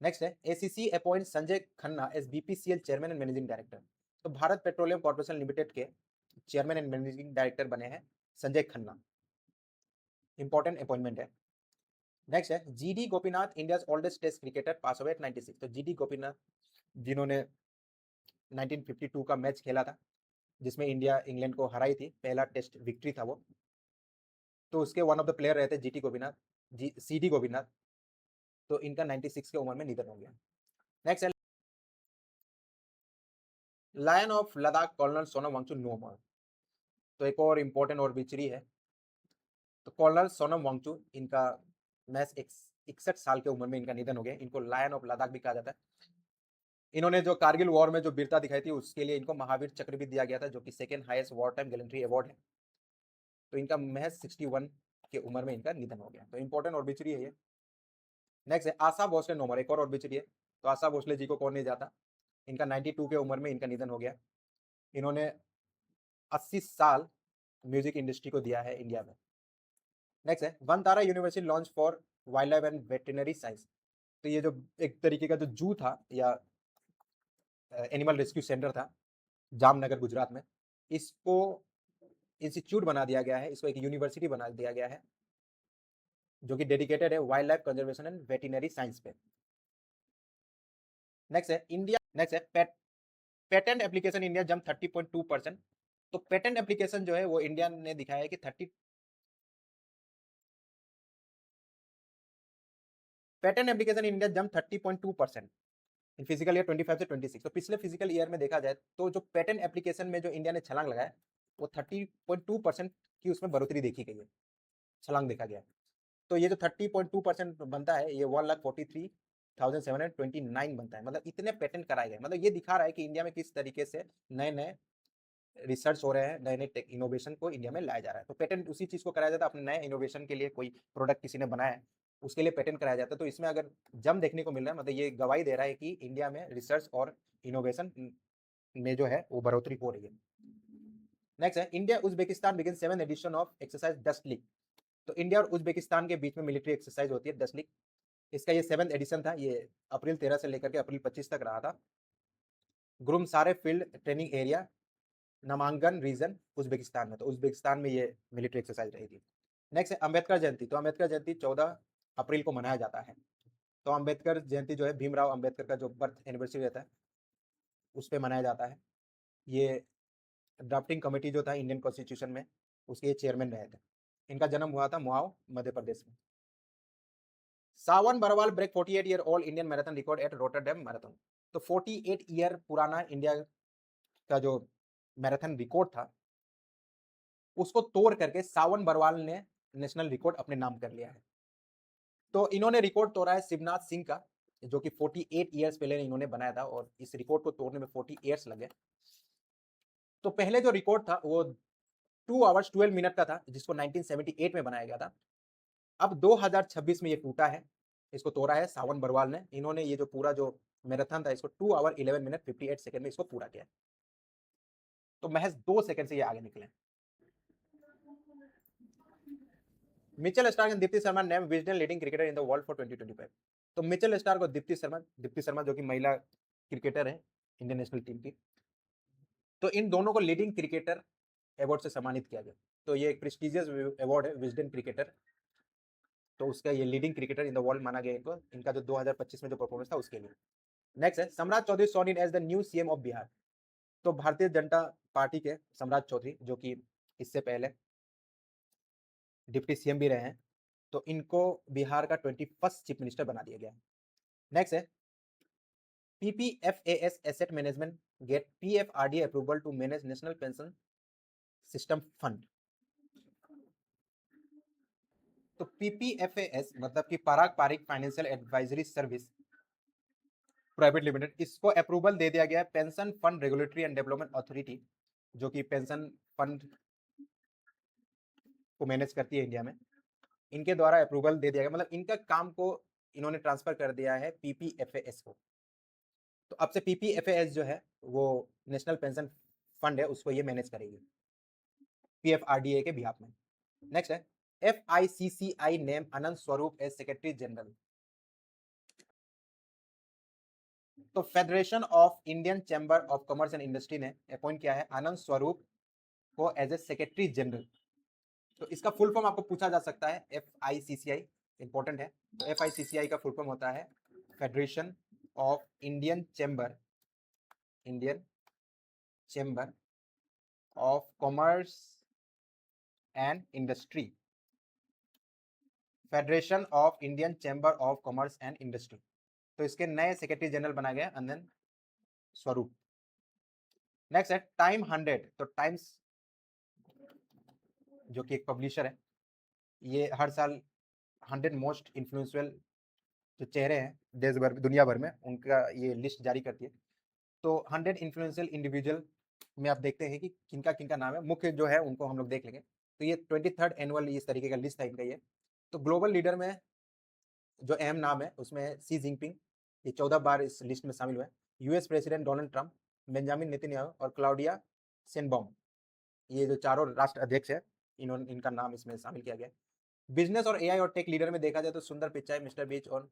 नेक्स्ट है ACC appoint Sanjay Khanna as BPCL chairman and managing director. तो भारत पेट्रोलियम कॉर्पोरेशन लिमिटेड के चेयरमैन एंड मैनेजिंग डायरेक्टर बने हैं संजय खन्ना। इंपॉर्टेंट अपॉइंटमेंट है। नेक्स्ट है GD Gopinath India oldest test cricketer pass away at 96। तो GD गोपीनाथ जिन्होंने 1952 का मैच खेला था जिसमें इंडिया इंग्लैंड को हराई थी, पहला टेस्ट विक्ट्री था वो। तो उसके वन ऑफ द प्लेयर रहते GT गोपीनाथ, CD गोपीनाथ। तो इनका 96 की उम्र में निधन हो गया। Next lion of Ladakh colonel Sonam Wangchuk no more. तो एक और इम्पोर्टेंट और बिचरी है। तो कर्नल सोनम वांगचुक, इनका मैच 61 साल की उम्र में इनका निधन हो गया। इनको लायन ऑफ लद्दाख भी कहा जाता है। इन्होंने जो कारगिल वॉर में जो वीरता दिखाई थी उसके लिए इनको महावीर चक्र भी दिया गया था, जो कि second highest war time gallantry award है। तो इनका महज 61 की उम्र में इनका निधन हो गया। तो इंपॉर्टेंट और बिचरी है ये। नेक्स्ट है आशा भोसले नोमर, एक और बिचरी है। तो आशा भोसले जी को कौन नहीं जाता। इनका 92 के उम्र में इनका निधन हो गया। इन्होंने 80 साल म्यूजिक इंडस्ट्री को दिया है इंडिया में। नेक्स्ट है Vantara university launch for wild life and veterinary science. तो ये जो एक तरीके का जो जू था या एनिमल रेस्क्यू सेंटर था जामनगर गुजरात में, इसको इंस्टीट्यूट बना दिया गया है, इसको एक यूनिवर्सिटी बना दिया गया है जो कि डेडिकेटेड है wild life conservation and veterinary science पे। नेक्स्ट है पेटेंट एप्लीकेशन इंडिया जंप 30.2%। तो पेटेंट एप्लीकेशन जो है वो इंडिया ने दिखाया है कि पेटेंट एप्लीकेशन इंडिया जंप 30.2% इन फिजिकल ईयर 25 से 26। तो पिछले फिजिकल ईयर में देखा जाए तो जो पेटेंट एप्लीकेशन में जो इंडिया ने छलांग लगाया वो 30.2% की उसमें बढ़ोतरी देखी गई है, छलांग देखा गया। तो ये जो 30.2% बनता है ये 1,43,729 बनता है। मतलब इतने पेटेंट कराए गए, मतलब ये दिखा रहा है कि इंडिया में किस तरीके से नए नए रिसर्च हो रहे हैं, नए नए इनोवेशन को इंडिया में लाया जा रहा है। तो पेटेंट उसी चीज को कराया जाता है, अपने नए इनोवेशन के लिए कोई प्रोडक्ट किसी ने बनाया है उसके लिए पेटेंट कराया जाता है। तो इसमें अगर जम देखने को मिल रहा है, मतलब ये गवाही दे रहा है कि इंडिया में रिसर्च और इनोवेशन में जो है वो बढ़ोतरी हो रही है। नेक्स्ट है India Uzbekistan begin 7th edition of exercise Dustlik. तो इंडिया और उज्बेकिस्तान के बीच में मिलिट्री एक्सरसाइज होती है डस्ट लीग। इसका ये 7th एडिशन था। ये अप्रैल 13 से लेकर के अप्रैल 25 तक रहा था। Gurumsaroy field training area, Namangan region, Uzbekistan में। तो उज्बेकिस्तान में ये मिलिट्री एक्सरसाइज रही थी। नेक्स्ट है अम्बेडकर जयंती। तो अम्बेडकर जयंती 14 अप्रैल को मनाया जाता है। तो अम्बेडकर जयंती जो है भीमराव अम्बेडकर का जो बर्थ एनिवर्सरी रहता है उस पर मनाया जाता है। ये ड्राफ्टिंग कमेटी जो था इंडियन कॉन्स्टिट्यूशन में उसके ये चेयरमैन रहे थे। इनका जन्म हुआ था मुआव, मध्य प्रदेश में। Sawan Barwal break 48 year old Indian marathon record at Rotterdam marathon. तो 48 ईयर पुराना इंडिया का जो मैराथन रिकॉर्ड था उसको तोड़ करके सावन बरवाल ने नेशनल रिकॉर्ड अपने नाम कर लिया है। तो इन्होंने रिकॉर्ड तोड़ा है शिवनाथ सिंह का, जो कि 48 ईयर्स पहले इन्होंने बनाया था और इस रिकॉर्ड को तोड़ने में 40 ईयर्स लगे। तो पहले जो रिकॉर्ड था वो 2 आवर्स 12 मिनट का था, जिसको 1978 में बनाया गया था। अब 2026 में ये टूटा है, इसको तोड़ा है सावन बरवाल ने। इन्होंने ये जो पूरा जो मैराथन था इसको 2 आवर 11 मिनट 58 सेकंड में इसको पूरा किया। तो महज 2 सेकंड से ये आगे निकले। Mitchell Starc and Deepti Sharma name Wisden leading cricketer in the world for 2025। तो मिचेल स्टार्क और दीप्ति शर्मा जो कि महिला क्रिकेटर है इंडियन नेशनल टीम की, तो इन दोनों को लीडिंग क्रिकेटर अवार्ड से सम्मानित किया गया। तो ये एक प्रेस्टिजियस अवार्ड है विजडन क्रिकेटर। तो उसका ये leading cricketer in the world माना गया इनको, इनका जो 2025 में जो परफॉर्मेंस था उसके लिए। नेक्स्ट है Samrat Choudhary sworn in as the new CM of Bihar. तो भारतीय जनता पार्टी के सम्राट चौधरी, जो कि इससे पहले डिप्टी सीएम भी रहे हैं, तो इनको बिहार का 21st चीफ मिनिस्टर बना दिया गया। नेक्स्ट है PPFAS asset management get PFRDA approval to manage national pension system fund. तो PPFAS मतलब कि Parag Parikh financial advisory service private limited, इसको अप्रूवल दे दिया गया pension fund regulatory and development authority, जो कि पेंशन फंड को मैनेज करती है इंडिया में। इनके द्वारा अप्रूवल दे दिया गया, मतलब इनका काम को इन्होंने ट्रांसफर कर दिया है PPFAS को। तो अब से PPFAS जो है वो नेशनल पेंशन फंड है उसको ये मैनेज करेगी PFRDA के बिहाफ में। नेक्स्ट है FICCI नेम आनंद स्वरूप एज सेक्रेटरी जनरल। तो federation of Indian chamber of commerce and industry ने अपॉइंट किया है आनंद स्वरूप को एज ए सेक्रेटरी जनरल। तो इसका फुल फॉर्म आपको पूछा जा सकता है FICCI, इंपॉर्टेंट है। तो FICCI का फुल फॉर्म होता है federation of Indian chamber of commerce and industry, federation of Indian chamber of commerce and industry. तो इसके नए सेक्रेटरी जनरल बना गया आनंद स्वरूप। नेक्स्ट है टाइम 100। तो टाइम्स जो कि एक पब्लिशर है, ये हर साल 100 मोस्ट इन्फ्लुएंशियल जो चेहरे हैं देश भर दुनिया भर में, उनका ये लिस्ट जारी करती है। तो 100 इन्फ्लुएंशियल इंडिविजुअल में आप देखते हैं कि किनका किनका नाम है, मुख्य जो है उनको हम लोग देख लेंगे। तो ये 23rd एनुअल इस तरीके का लिस्ट था इनका ये। तो ग्लोबल लीडर में जो अहम नाम है उसमें सी जिनपिंग, ये 14 बार इस लिस्ट में शामिल हुए। US president Donald Trump, Benjamin Netanyahu और क्लाउडिया शेनबॉम, ये जो चारों राष्ट्र अध्यक्ष है, इनका नाम इसमें शामिल किया गया। बिजनेस और एआई और टेक लीडर में देखा जाए तो सुंदर पिचाई, मिस्टर बीच और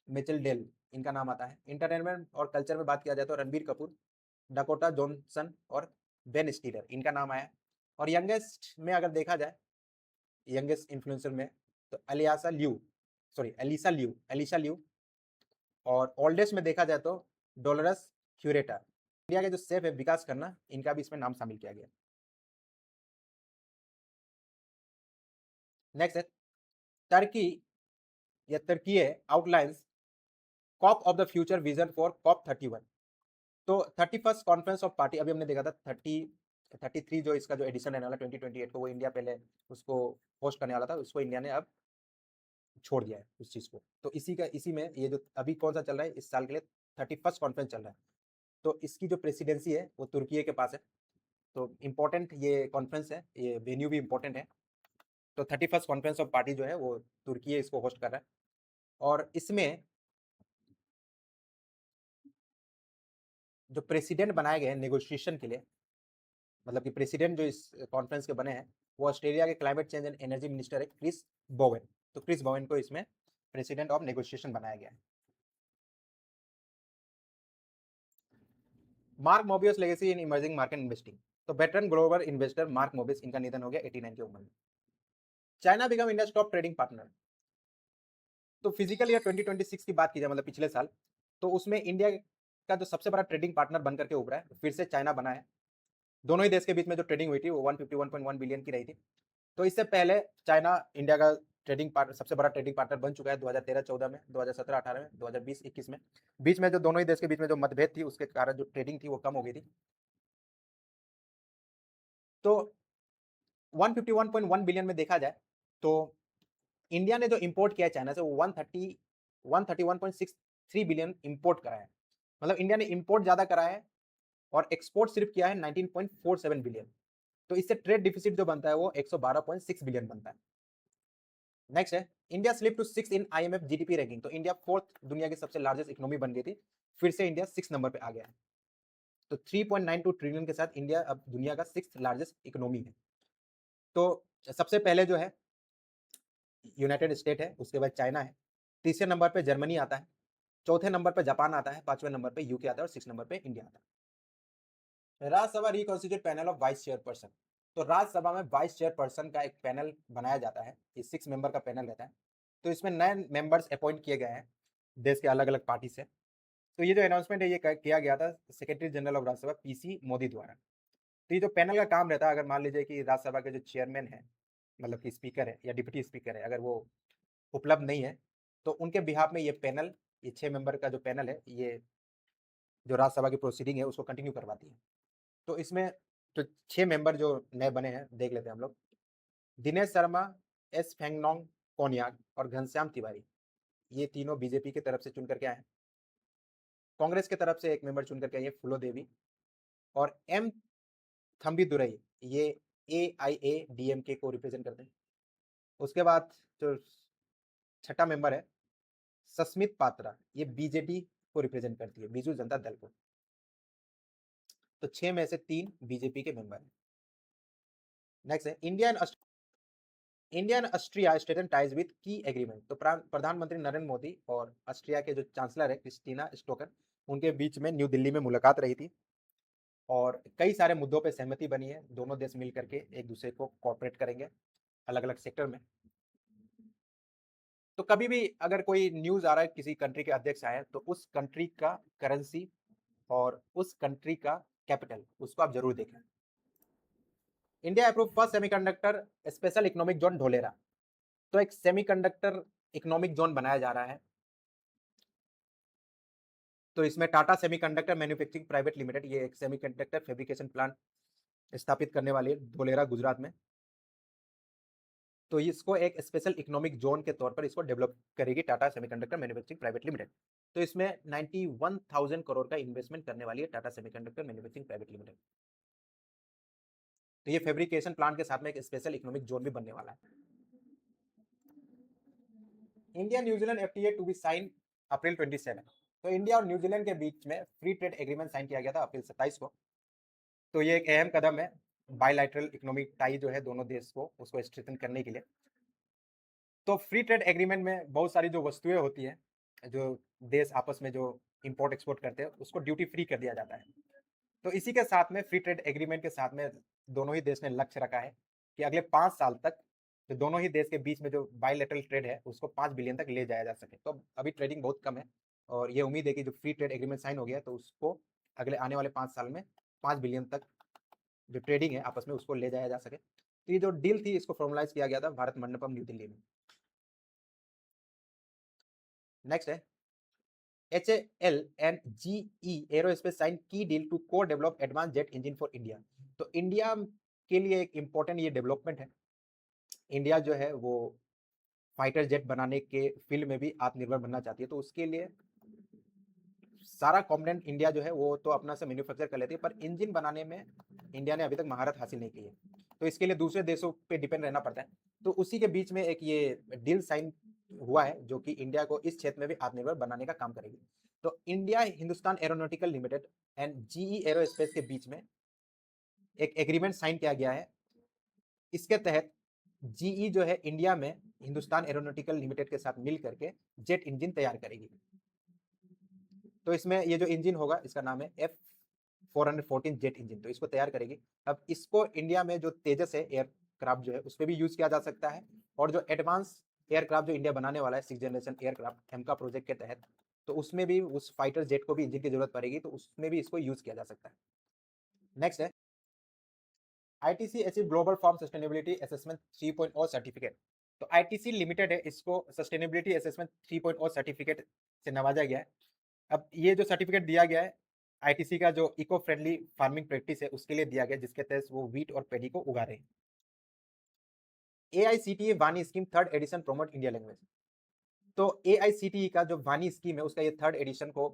मिचेल डेल, इनका नाम आता है। इंटरटेनमेंट और कल्चर में बात किया जाए तो रणबीर कपूर, डकोटा जॉनसन और बेन स्टीलर, इनका नाम आया। और यंगेस्ट में अगर देखा जाए, यंगेस्ट इन्फ्लुएंसर में, तो एलिसा ल्यू। और ओल्डेस्ट में देखा जाए तो डोलरस क्यूरेटा। इंडिया के जो सेफ है विकास करना, इनका भी इसमें नाम शामिल किया गया। नेक्स्ट है टर्की या तुर्की outlines COP of the future vision for COP 31। तो 31st कॉन्फ्रेंस ऑफ पार्टी, अभी हमने देखा था 33 जो इसका जो एडिशन रहने वाला 2028 को, वो इंडिया पहले उसको होस्ट करने वाला था, उसको इंडिया ने अब छोड़ दिया है उस चीज को। तो इसी में ये जो अभी कौन सा चल रहा है इस साल के लिए, 31st कॉन्फ्रेंस चल रहा है। तो इसकी जो प्रेसिडेंसी है वो तुर्की के पास है। तो इम्पोर्टेंट ये कॉन्फ्रेंस है, ये वेन्यू भी इम्पोर्टेंट है। तो 31st कॉन्फ्रेंस ऑफ पार्टी जो है वो तुर्की इसको होस्ट कर रहा है। और इसमें जो प्रेसिडेंट बनाए गए हैं नेगोशिएशन के लिए, मतलब कि प्रेसिडेंट जो इस कॉन्फ्रेंस के बने हैं, वो ऑस्ट्रेलिया के climate change and energy minister है क्रिस बोवेन। तो क्रिस बोवेन को इसमें प्रेसिडेंट ऑफ नेगोशिएशन बनाया गया है। Mark Mobius legacy in emerging market investing. तो veteran global investor mark Mobius, इनका निधन हो गया 89 की उम्र में। China become India top trading partner. तो फिजिकल ईयर 2026 की बात की जाए, मतलब पिछले साल, तो उसमें इंडिया का जो सबसे बड़ा ट्रेडिंग पार्टनर बनकर के उभरा है, फिर से चाइना बना है। दोनों ही देश के बीच में जो ट्रेडिंग हुई थी वो 151.1 बिलियन की रही थी। तो इससे पहले चाइना इंडिया का ट्रेडिंग पार्टनर, सबसे बड़ा ट्रेडिंग पार्टनर बन चुका है 2013-14 में, 2017-18 में, 2020-21 में। बीच में जो दोनों ही देश के बीच में जो मतभेद थी उसके कारण जो ट्रेडिंग थी वो कम हो गई थी। तो 151.1 बिलियन में देखा जाए तो इंडिया ने जो इंपोर्ट किया है चाइना से वो 131.63 बिलियन इंपोर्ट करा है। मतलब इंडिया ने इंपोर्ट ज्यादा करा है और एक्सपोर्ट सिर्फ किया है 19.47 बिलियन। तो इससे ट्रेड डिफिसिट जो बनता है वो 112.6 बिलियन बनता है। नेक्स्ट है India slip to 6 in IMF GDP ranking. तो इंडिया 4th दुनिया की सबसे लार्जेस्ट इकोनॉमी बन गई थी, फिर से इंडिया 6 नंबर पे आ गया है। तो 3.92 ट्रिलियन के साथ इंडिया अब दुनिया का 6th लार्जेस्ट इकोनॉमी है। तो सबसे पहले जो है यूनाइटेड स्टेट है, उसके बाद चाइना है, तीसरे नंबर पे जर्मनी आता है, चौथे नंबर पे जापान आता है, पांचवें नंबर पे यूके आता है और 6 नंबर पे इंडिया आता है। Rajya Sabha reconstitute panel of vice chairperson. तो राज्यसभा में वाइस चेयरपर्सन का एक पैनल बनाया जाता है, ये 6 मेंबर का पैनल रहता है। तो इसमें नए मेंबर्स अपॉइंट किए गए हैं देश के अलग अलग पार्टी से। तो ये जो अनाउंसमेंट है ये किया गया था secretary general of Rajya Sabha PC Modi द्वारा। तो ये जो पैनल का काम रहता है, अगर मान लीजिए कि राज्यसभा के जो चेयरमैन है, मतलब कि स्पीकर है या डिप्टी स्पीकर है, अगर वो उपलब्ध नहीं है तो उनके बिहाफ में ये पैनल, ये 6 मेंबर का जो पैनल है, ये जो राज्यसभा की प्रोसीडिंग है उसको कंटिन्यू करवाती है। तो इसमें जो 6 मेंबर जो नए बने हैं देख लेते हैं हम लोग। दिनेश शर्मा, एस फेंगनोंग कोन्याक और घनश्याम तिवारी, ये तीनों बीजेपी की तरफ से चुन करके आए हैं। कांग्रेस की तरफ से एक मेंबर चुन करके आई है फूलो देवी। और एम थम्बी दुरई, ये AIADMK को रिप्रेजेंट करते हैं। उसके बाद जो छठा मेंबर है सस्मित पात्रा, ये बीजेडी को रिप्रेजेंट करती है, बीजू जनता दल को। तो 6 में से 3 बीजेपी के मेंबर हैं। नेक्स्ट है India and Austria strengthen ties with key agreement. तो प्रधानमंत्री नरेंद्र मोदी और ऑस्ट्रिया के जो चांसलर है क्रिस्टीना स्टोकर, उनके बीच में न्यू दिल्ली में मुलाकात रही थी और कई सारे मुद्दों पर सहमति बनी है। दोनों देश मिल करके एक दूसरे को कोऑपरेट करेंगे अलग अलग सेक्टर में। तो कभी भी अगर कोई न्यूज आ रहा है किसी कंट्री के अध्यक्ष आए तो उस कंट्री का करेंसी और उस कंट्री का कैपिटल उसको आप जरूर देखें। India approve first semiconductor special economic zone Dholera. तो एक सेमीकंडक्टर इकोनॉमिक जोन बनाया जा रहा है तो इसमें Tata semiconductor manufacturing private limited ये एक सेमीकंडक्टर फैब्रिकेशन प्लांट स्थापित करने वाली है धोलेरा गुजरात में। तो इसको एक स्पेशल इकोनॉमिक जोन के तौर पर इसको डेवलप करेगी Tata semiconductor manufacturing private limited. तो इसमें 91,000 करोड़ का इन्वेस्टमेंट करने वाली है Tata semiconductor manufacturing private limited. तो ये फैब्रिकेशन प्लांट के साथ में एक स्पेशल इकोनॉमिक जोन भी बनने वाला है। India New Zealand FTA to be sign April 27। तो इंडिया और न्यूजीलैंड के बीच में फ्री ट्रेड एग्रीमेंट साइन किया गया था अप्रैल 27 को। तो ये एक अहम कदम है बायलैटरल इकोनॉमिक टाई जो है दोनों देश को उसको स्ट्रेंथन करने के लिए। तो फ्री ट्रेड एग्रीमेंट में बहुत सारी जो वस्तुएं होती हैं जो देश आपस में जो इंपोर्ट एक्सपोर्ट करते हैं उसको ड्यूटी फ्री कर दिया जाता है। तो इसी के साथ में फ्री ट्रेड एग्रीमेंट के साथ में दोनों ही देश ने लक्ष्य रखा है कि अगले 5 साल तक जो दोनों ही देश के बीच में जो बायलैटरल ट्रेड है उसको 5 बिलियन तक ले जाया जा सके। तो अभी ट्रेडिंग बहुत कम है और ये उम्मीद है कि जो फ्री ट्रेड एग्रीमेंट साइन हो गया तो उसको अगले आने वाले 5 साल में 5 बिलियन तक जो ट्रेडिंग है आपस में उसको ले जाया जा सके। तो ये जो डील थी इसको फॉर्मलाइज किया गया था भारत मंडपम न्यू दिल्ली में। नेक्स्ट है HAL and GE aerospace sign की deal to co develop advance jet engine for India. तो इंडिया के लिए एक इंपॉर्टेंट ये डेवलपमेंट है। इंडिया जो है वो फाइटर जेट बनाने के फील्ड में भी आत्मनिर्भर बनना चाहती है। तो उसके लिए सारा कॉम्पोनेंट इंडिया जो है वो तो अपना से मैन्युफैक्चर कर लेती है पर इंजन बनाने में इंडिया ने अभी तक महारत हासिल नहीं की है। तो इसके लिए दूसरे देशों पे डिपेंड रहना पड़ता है। तो उसी के बीच में एक ये डील साइन हुआ है जो कि इंडिया को इस क्षेत्र में भी आत्मनिर्भर बनाने का काम करेगी। तो India Hindustan aeronautical limited and GE aerospace के बीच में एक एग्रीमेंट साइन किया गया है। इसके तहत GE जो है इंडिया में हिंदुस्तान एरोनॉटिकल लिमिटेड के साथ मिल करके जेट इंजन तैयार करेगी। तो इसमें ये जो इंजन होगा इसका नाम है F414 जेट इंजन। तो इसको तैयार करेगी। अब इसको इंडिया में जो तेजस है एयरक्राफ्ट जो है उस पर भी यूज किया जा सकता है और जो एडवांस एयरक्राफ्ट जो इंडिया बनाने वाला है 6th जनरेशन एयरक्राफ्ट एमका प्रोजेक्ट के तहत तो उसमें भी उस फाइटर जेट को भी इंजन की जरूरत पड़ेगी तो उसमें भी इसको यूज किया जा सकता है। नेक्स्ट है ITC achieve global farm sustainability assessment 3.0 certificate. तो ITC लिमिटेड है इसको सस्टेनेबिलिटी असेसमेंट 3.0 सर्टिफिकेट से नवाजा गया है। अब ये जो सर्टिफिकेट दिया गया है ITC का जो इको फ्रेंडली फार्मिंग प्रैक्टिस है उसके लिए दिया गया जिसके तहत वो व्हीट और पेडी को उगा रहे हैं। AICTE Vaani scheme 3rd edition promote India language. तो AICTE का जो वानी स्कीम है उसका ये 3rd एडिशन को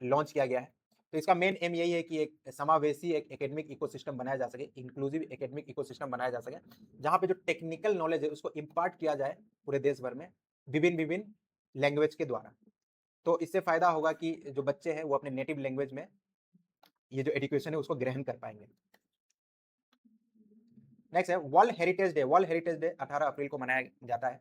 लॉन्च किया गया है। तो इसका मेन एम यही है कि एक समावेशी एक एकेडमिक इकोसिस्टम बनाया जा सके, इंक्लूसिव एकेडमिक इकोसिस्टम बनाया जा सके जहां पे जो टेक्निकल नॉलेज है उसको इम्पार्ट किया जाए पूरे देश भर में विभिन्न विभिन्न लैंग्वेज के द्वारा। तो इससे फायदा होगा कि जो बच्चे हैं वो अपने नेटिव लैंग्वेज में ये जो एजुकेशन है उसको ग्रहण कर पाएंगे। नेक्स्ट है world heritage day. World heritage day 18 अप्रैल को मनाया जाता है।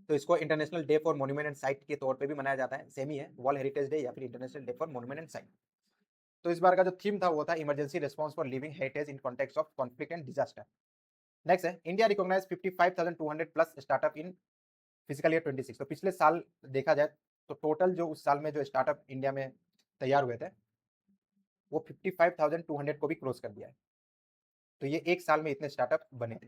तो इसको international day for monument and site के तौर पे भी मनाया जाता है। सेम ही है वर्ल्ड हेरिटेज डे या फिर international day for monument and site. तो इस बार का जो थीम था वो था emergency response for living heritage in context of conflict and disaster. Next है India recognise 55,200 plus startup in physical year 26। तो पिछले साल देखा जाए तो टोटल जो उस साल में जो स्टार्टअप इंडिया में तैयार हुए थे वो 55,200 को भी क्रॉस कर दिया है। तो ये एक साल में इतने स्टार्टअप बने थे।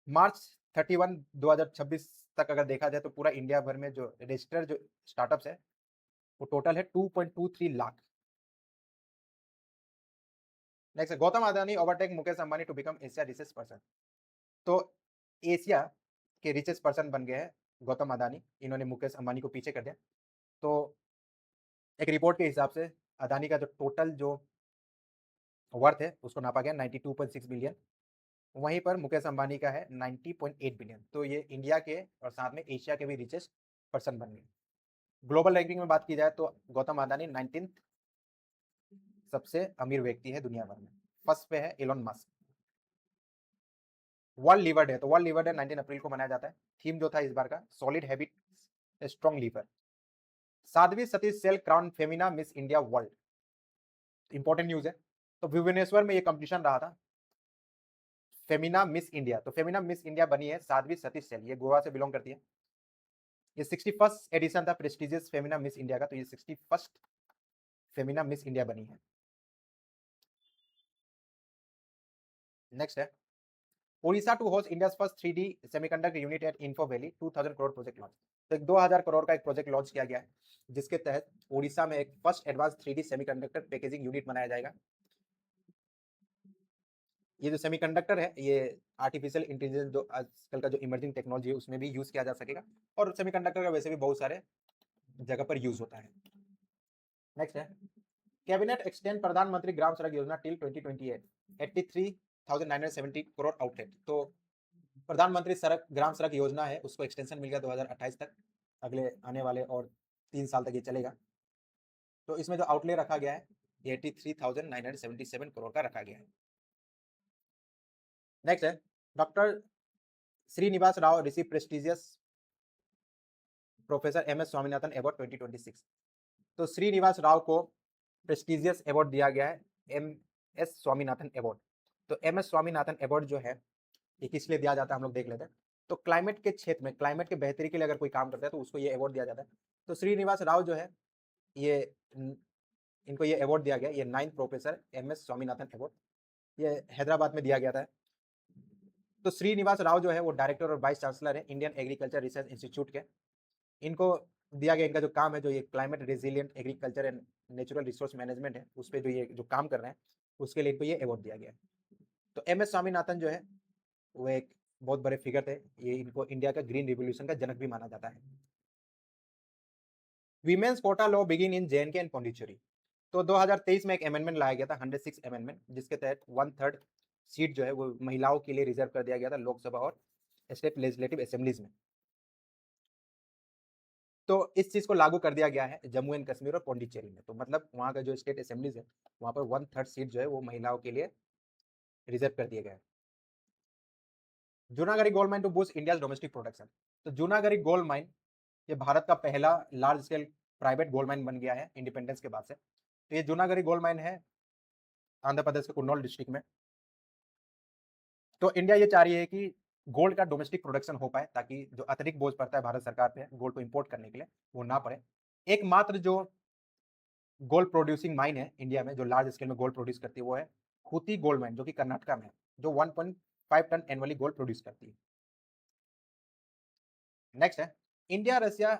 मार्च 31 2026 तक अगर देखा जाए तो पूरा इंडिया भर में जो रजिस्टर्ड जो स्टार्टअप्स है वो टोटल है 2.23 लाख। नेक्स्ट है Gautam Adani overtake Mukesh Ambani to become Asia richest person. तो एशिया के रिचेस्ट पर्सन बन गए हैं गौतम अदानी। इन्होंने मुकेश अंबानी को पीछे कर दिया। तो एक रिपोर्ट के हिसाब से अदानी का जो टोटल जो वर्थ है उसको नापा गया 92.6 बिलियन। वहीं पर मुकेश अंबानी का है 90.8 बिलियन। तो ये इंडिया के और साथ में एशिया के भी रिचेस्ट पर्सन बन गए। ग्लोबल रैंकिंग में बात की जाए तो गौतम अदानी 19th सबसे अमीर व्यक्ति है दुनिया भर में। फर्स्ट पे है Elon Musk. World liver day. तो वर्ल्ड लीवर डे 19 अप्रैल को मनाया जाता है। थीम जो था इस बार का solid habit strong liver. Sadhvi Satish Sail crown Femina Miss India World. Important news है। तो भुवनेश्वर में ये कंपटीशन रहा था फेमिना मिस इंडिया। तो फेमिना मिस इंडिया बनी है साध्वी सतीश सेल। ये गोवा से बिलोंग करती है। ये 61st एडिशन था प्रेस्टिजियस फेमिना मिस इंडिया का। तो ये 61st फेमिना मिस इंडिया बनी है। नेक्स्ट है Odisha to host India first 3D semiconductor unit at info valley 2000 crore project launch. तो एक 2000 करोड़ का एक प्रोजेक्ट लॉन्च किया गया है, जिसके तहत उड़ीसा में एक first advance 3D semiconductor packaging unit बनाया जाएगा। ये जो सेमीकंडक्टर है, ये आर्टिफिशियल इंटेलिजेंस जो आजकल का जो इमर्जिंग टेक्नोलॉजी है उसमें भी यूज किया जा सकेगा, और सेमीकंडक्टर का वैसे भी बहुत सारे जगह पर यूज होता है। नेक्स्ट है, कैबिनेट एक्सटेंड प्रधानमंत्री ग्राम सड़क योजना टिल 2028, 83,970 करोड़ आउटलेट। तो प्रधानमंत्री सड़क ग्राम सड़क योजना है, उसको एक्सटेंशन मिल गया 2028 तक, अगले आने वाले और 3 साल तक ये चलेगा। तो इसमें जो आउटले रखा गया है, 83,977 करोड़ का रखा गया है। नेक्स्ट है, doctor Srinivas Rao receive prestigious professor MS Swaminathan award 2026। तो श्रीनिवास राव को प्रेस्टिजियस अवार्ड दिया गया है, एमएस स्वामीनाथन अवार्ड। तो एमएस स्वामीनाथन अवार्ड जो है ये किस लिए दिया जाता है, हम लोग देख लेते हैं। तो क्लाइमेट के क्षेत्र में, क्लाइमेट के बेहतरी के लिए अगर कोई काम करता है तो उसको ये अवार्ड दिया जाता है। तो श्रीनिवास राव जो है, ये इनको ये अवार्ड दिया गया, ये 9th professor MS Swaminathan award, ये हैदराबाद में दिया गया था। तो श्रीनिवास राव जो है वो डायरेक्टर और वाइस चांसलर है इंडियन एग्रीकल्चर रिसर्च इंस्टीट्यूट के। इनको दिया गया, इनका जो काम है, जो ये climate resilient agriculture and natural resource management है, उस पर जो ये जो काम कर रहे हैं उसके लिए इनको ये अवार्ड दिया गया है। तो एमएस स्वामीनाथन जो है वो एक बहुत बड़े फिगर थे, ये इनको इंडिया का ग्रीन रिवोल्यूशन का जनक भी माना जाता है। Women's quota law begin in J and K and Pondicherry. तो 2023 में एक अमेंडमेंट लाया गया था, 106 अमेंडमेंट, जिसके तहत 1/3 सीट जो है वो महिलाओं के लिए रिजर्व कर दिया गया था लोकसभा और स्टेट लेजिस्लेटिव असेंबलीज में। तो इस चीज को लागू कर दिया गया है जम्मू एंड कश्मीर और पौंडीचेरी में। तो मतलब वहां का जो स्टेट असेंबलीज है वहां पर 1/3 सीट जो है वो महिलाओं के लिए रिजर्व कर दिया गया है। Jonnagiri gold mine to boost India domestic production. तो जूनागढ़ी गोल्ड माइन ये भारत का पहला large scale private gold mine बन गया है इंडिपेंडेंस के बाद से। तो ये जूनागढ़ी गोल्ड माइन है आंध्र प्रदेश के कुन्नौल डिस्ट्रिक्ट में। तो इंडिया ये चाह रही है कि गोल्ड का डोमेस्टिक प्रोडक्शन हो पाए, ताकि जो अतिरिक्त बोझ पड़ता है भारत सरकार पे गोल्ड को इंपोर्ट करने के लिए वो ना पड़े। एकमात्र जो गोल्ड प्रोड्यूसिंग माइन है इंडिया में जो लार्ज स्केल में गोल्ड प्रोड्यूस करती है वो है खूती गोल्ड माइन, जो कि कर्नाटका में है, जो 1.5 टन एनुअली गोल्ड प्रोड्यूस करती है। नेक्स्ट है, India Russia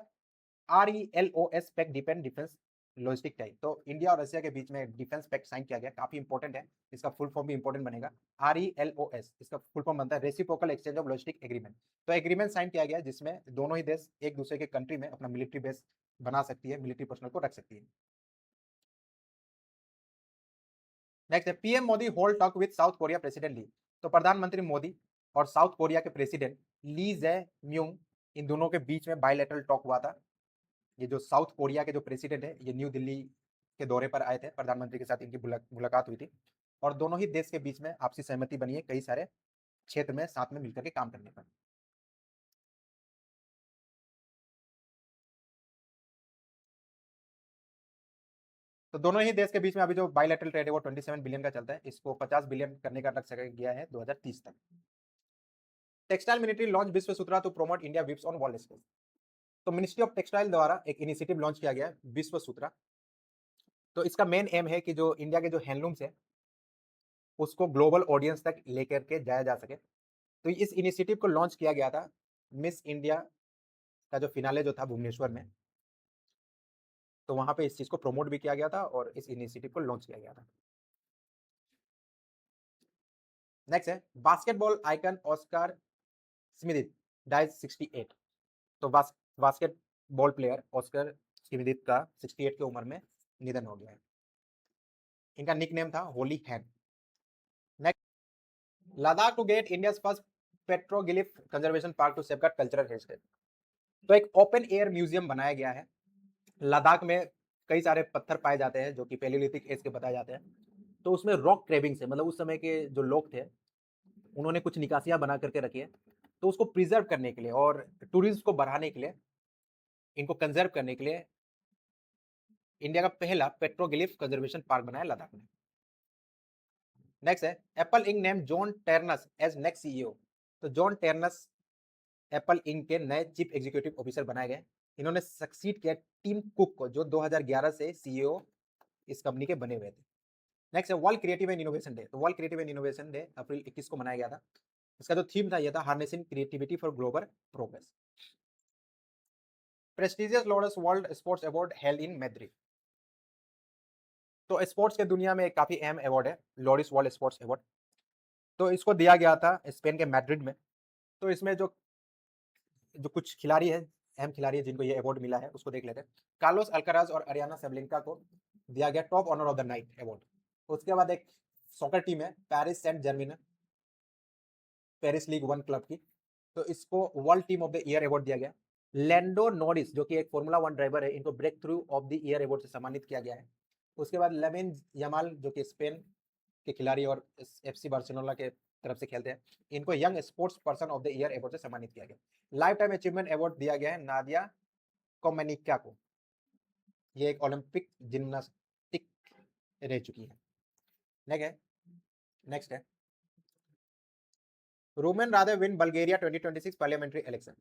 RELOS pact defence defence logistic type. तो इंडिया और रशिया के बीच में डिफेंस पैक्ट साइन किया गया, काफी इंपॉर्टेंट है, इसका फुल फॉर्म भी इंपॉर्टेंट बनेगा। RELOS इसका फुल फॉर्म बनता है reciprocal exchange of logistic agreement. तो एग्रीमेंट साइन किया गया जिसमें दोनों ही देश एक दूसरे के कंट्री में अपना मिलिट्री बेस बना सकती है, मिलिट्री पर्सनल को रख सकती है। नेक्स्ट है, PM Modi hold talk with South Korea president Lee. तो प्रधानमंत्री मोदी और साउथ कोरिया के प्रेसिडेंट ली जे म्यूंग, इन दोनों के बीच में बायलैटरल टॉक हुआ था। ये जो साउथ कोरिया के जो प्रेसिडेंट है ये न्यू दिल्ली के दौरे पर आए थे, प्रधानमंत्री के साथ इनकी मुलाकात हुई थी, और दोनों ही देश के बीच में आपसी सहमति बनी है कई सारे क्षेत्र में साथ में मिलकर के काम करने पर। तो दोनों ही देश के बीच में अभी जो बायलैटरल ट्रेड है वो 27 बिलियन का चलता है, इसको 50 बिलियन करने का लक्ष्य गया है 2030 तक। Textile ministry launch Vishwa Sutra to promote India weaves on world stage. तो मिनिस्ट्री ऑफ टेक्सटाइल द्वारा एक इनिशिएटिव लॉन्च किया गया है विश्व सूत्रा। तो इसका मेन एम है कि जो इंडिया के जो हैंडलूम्स है उसको ग्लोबल ऑडियंस तक लेकर के जाया जा सके। तो इस इनिशिएटिव को लॉन्च किया गया था मिस इंडिया का जो फिनाले जो था भुवनेश्वर में, तो वहां पे इस चीज को प्रमोट भी किया गया था और इस इनिशिएटिव को लॉन्च किया गया था। नेक्स्ट है, basketball icon Oscar Smith dies 68। तो बास्केटबॉल प्लेयर ऑस्कर स्मिथ का 68 की उम्र में निधन हो गया है। इनका निकनेम था holy hand. Next, Ladakh to get India first petroglyph conservation park to safeguard cultural heritage. तो एक ओपन एयर म्यूजियम बनाया गया है लद्दाख में। कई सारे पत्थर पाए जाते हैं जो कि पैलियोलिथिक एज के बताए जाते हैं। तो उसमें रॉक क्रेविंग से, मतलब उस समय के जो लोग थे उन्होंने कुछ निकासियां बना करके रखी है, तो उसको प्रिजर्व करने के लिए और टूरिज्म को बढ़ाने के लिए, इनको कंजर्व करने के लिए इंडिया का पहला पेट्रोग्लिफ कंजर्वेशन पार्क बनाया लद्दाख में। नेक्स्ट है, Apple Inc name John Ternus as next CEO. तो जॉन टेर्नस एप्पल इंक के नए चीफ एग्जीक्यूटिव ऑफिसर बनाए गए। इन्होंने सक्सीड किया टीम कुक को, जो 2011 से सीईओ इस कंपनी के बने हुए थे। नेक्स्ट है, world creative and innovation day. तो world creative and innovation day अप्रैल 21 को मनाया गया था। इसका जो थीम था ये था harnessing creativity for global progress. Prestigious Lawrence world sports award held in Madrid. तो स्पोर्ट्स के दुनिया में एक काफी अहम अवार्ड है लॉरेंस वर्ल्ड स्पोर्ट्स अवार्ड। तो इसको दिया गया था स्पेन के मैड्रिड में। तो इसमें जो जो कुछ खिलाड़ी है, अहम खिलाड़ी है जिनको ये अवार्ड मिला है, उसको देख लेते हैं। कार्लोस अल्काराज और अरियाना सेबलिंका को दिया गया top honour of the night award. उसके बाद एक सॉकर टीम है Paris Saint Germain, Paris league 1 club की, तो इसको world team of the year award दिया गया। लैंडो नॉरिस जो कि एक फॉर्मूला 1 ड्राइवर है, इनको breakthrough of the year award से सम्मानित किया गया है। उसके बाद लमिन यमाल जो कि स्पेन के खिलाड़ी और एफसी बार्सिलोना के तरफ से खेलते हैं, इनको young sports person of the year award से सम्मानित किया गया। लाइफ टाइम अचीवमेंट अवार्ड दिया गया है नादिया कोमेनिका को, ये एक ओलंपिक जिम्नास्टिक रह चुकी है। नेक्स्ट है rumen रादेव win Bulgaria 2026 parliamentary election.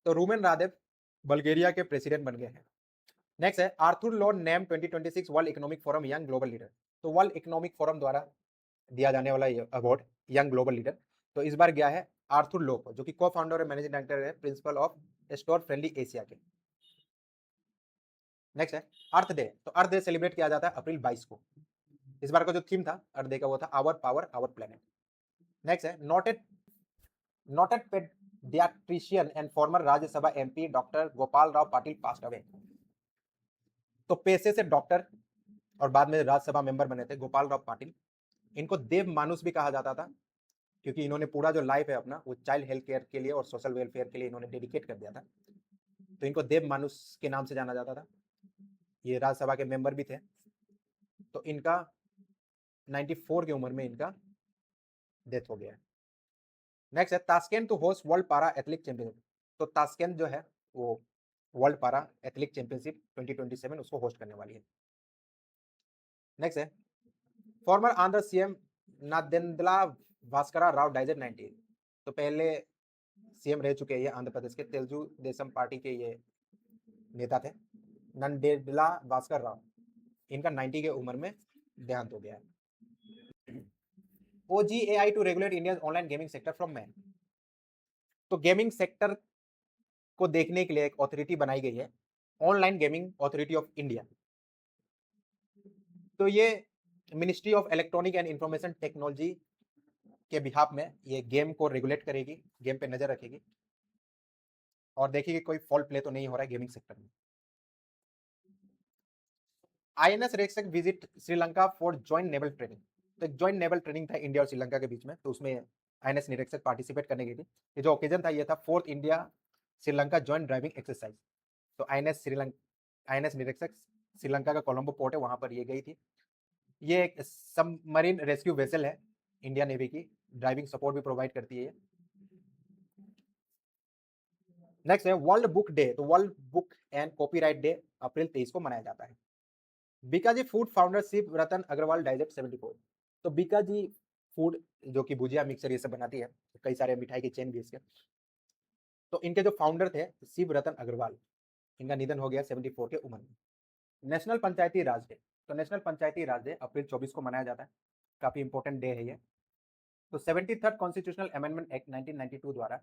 तो रूमेन रादेव बल्गेरिया के प्रेसिडेंट बन गए हैं। नेक्स्ट है Arthur law name 2026 world economic forum young global leader. तो वर्ल्ड इकोनॉमिक फोरम द्वारा दिया जाने वाला ये अवार्ड यंग ग्लोबल लीडर, तो इस बार गया है आर्थर लॉ को, जो कि को फाउंडर और मैनेजिंग डायरेक्टर है principle of store friendly Asia के। नेक्स्ट है अर्थ डे। तो अर्थ डे सेलिब्रेट किया जाता है अप्रैल 22 को। इस बार का जो थीम था अर्थ डे का वो था our power our planet. Next है noted paediatrician and former Rajya Sabha MP doctor Gopal Rao Patil passed away. तो पेशे से डॉक्टर और बाद में राज्यसभा मेंबर बने थे गोपाल राव पाटिल। इनको देव मानुस भी कहा जाता था, क्योंकि इन्होंने पूरा जो लाइफ है अपना वो चाइल्ड हेल्थ केयर के लिए और सोशल वेलफेयर के लिए इन्होंने डेडिकेट कर दिया था, तो इनको देव मानुस के नाम से जाना जाता था। ये राज्यसभा के मेंबर भी थे। तो इनका 94 की उम्र में इनका डेथ हो गया है। नेक्स्ट है Tashkent to host world para athletic championship. तो तास्केंट जो है वो वर्ल्ड पारा एथलेटिक चैंपियनशिप 2027 उसको होस्ट करने वाली है। नेक्स्ट है फॉर्मर आंध्र सीएम नादेंद्ला भास्करा राव डाइजेड 90। तो पहले सीएम रह चुके हैं ये आंध्र प्रदेश के, तेलुगु देशम पार्टी के ये नेता थे नंदेला भास्कर राव। इनका 90 की उम्र में देहांत हो गया है। OGAI to regulate India online gaming sector from man. तो गेमिंग सेक्टर को देखने के लिए एक अथॉरिटी बनाई गई है online gaming authority of India. तो ये ministry of electronic and information technology के बिहाफ में ये गेम को रेगुलेट करेगी, गेम पे नजर रखेगी और देखेगी कोई फॉल्ट प्ले तो नहीं हो रहा है गेमिंग सेक्टर में। INS रेक्सक visit Sri Lanka for joint naval training. तो एक जॉइंट नेवल ट्रेनिंग था इंडिया और श्रीलंका के बीच में, तो उसमें INS निरीक्षक पार्टिसिपेट करने गई थी। ये जो ओकेजन था ये था 4th India Sri Lanka joint driving exercise. तो INS निरीक्षक श्रीलंका का कोलंबो पोर्ट है, वहां पर ये गई थी। ये एक सबमरीन रेस्क्यू वेसल है इंडिया नेवी की, ड्राइविंग सपोर्ट भी प्रोवाइड करती है। नेक्स्ट है वर्ल्ड बुक डे। तो world book and copyright day अप्रैल 23 को मनाया जाता है। Bikaji food founder Shiv Ratan Agarwal dies 74। तो बीकाजी फूड जो कि भुजिया मिक्सर ये सब बनाती है, कई सारे मिठाई की चेन भी इसके, तो इनके जो फाउंडर थे शिव रतन अग्रवाल, इनका निधन हो गया 74 के उम्र में। नेशनल पंचायती राज डे। तो नेशनल पंचायती राज डे अप्रैल 24 को मनाया जाता है, काफी इंपॉर्टेंट डे है ये। तो 73rd कॉन्स्टिट्यूशनल अमेंडमेंट एक्ट 1992 द्वारा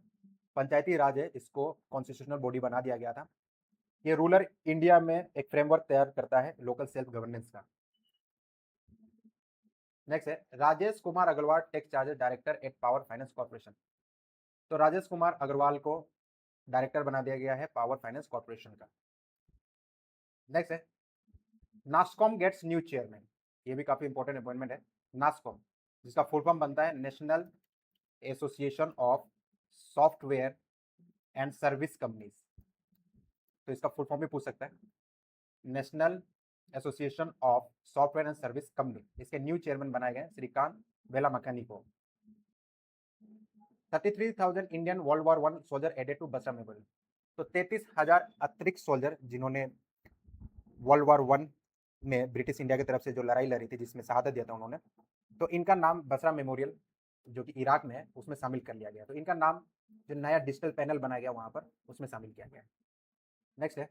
पंचायती राज है इसको कॉन्स्टिट्यूशनल बॉडी बना दिया गया था। ये रूरल इंडिया में एक फ्रेमवर्क तैयार करता है लोकल सेल्फ गवर्नेंस का। नेक्स्ट है Rajesh Kumar Agarwal take charges director at power finance corporation. तो राजेश कुमार अग्रवाल को डायरेक्टर बना दिया गया है पावर फाइनेंस कॉर्पोरेशन का। नेक्स्ट है नास्कॉम गेट्स न्यू चेयरमैन। ये भी काफी इंपॉर्टेंट अपॉइंटमेंट है। नास्कॉम जिसका फुल फॉर्म बनता है national association of software and service companies. तो इसका फुल फॉर्म भी पूछ सकता है, national association of software and service company. इसके न्यू चेयरमैन बनाए गए श्रीकांत वेलामकनी को। 33,000 Indian world war 1 soldier added to Basra memorial. तो 33,000 अतिरिक्त सोल्जर जिन्होंने वर्ल्ड वॉर 1 में ब्रिटिश इंडिया की तरफ से जो लड़ाई लड़ी थी जिसमें शहादत दिया था उन्होंने, तो इनका नाम बसरा मेमोरियल जो कि इराक में है उसमें शामिल कर लिया गया। तो इनका नाम जो नया डिजिटल पैनल बनाया गया वहां पर उसमें शामिल किया गया। नेक्स्ट है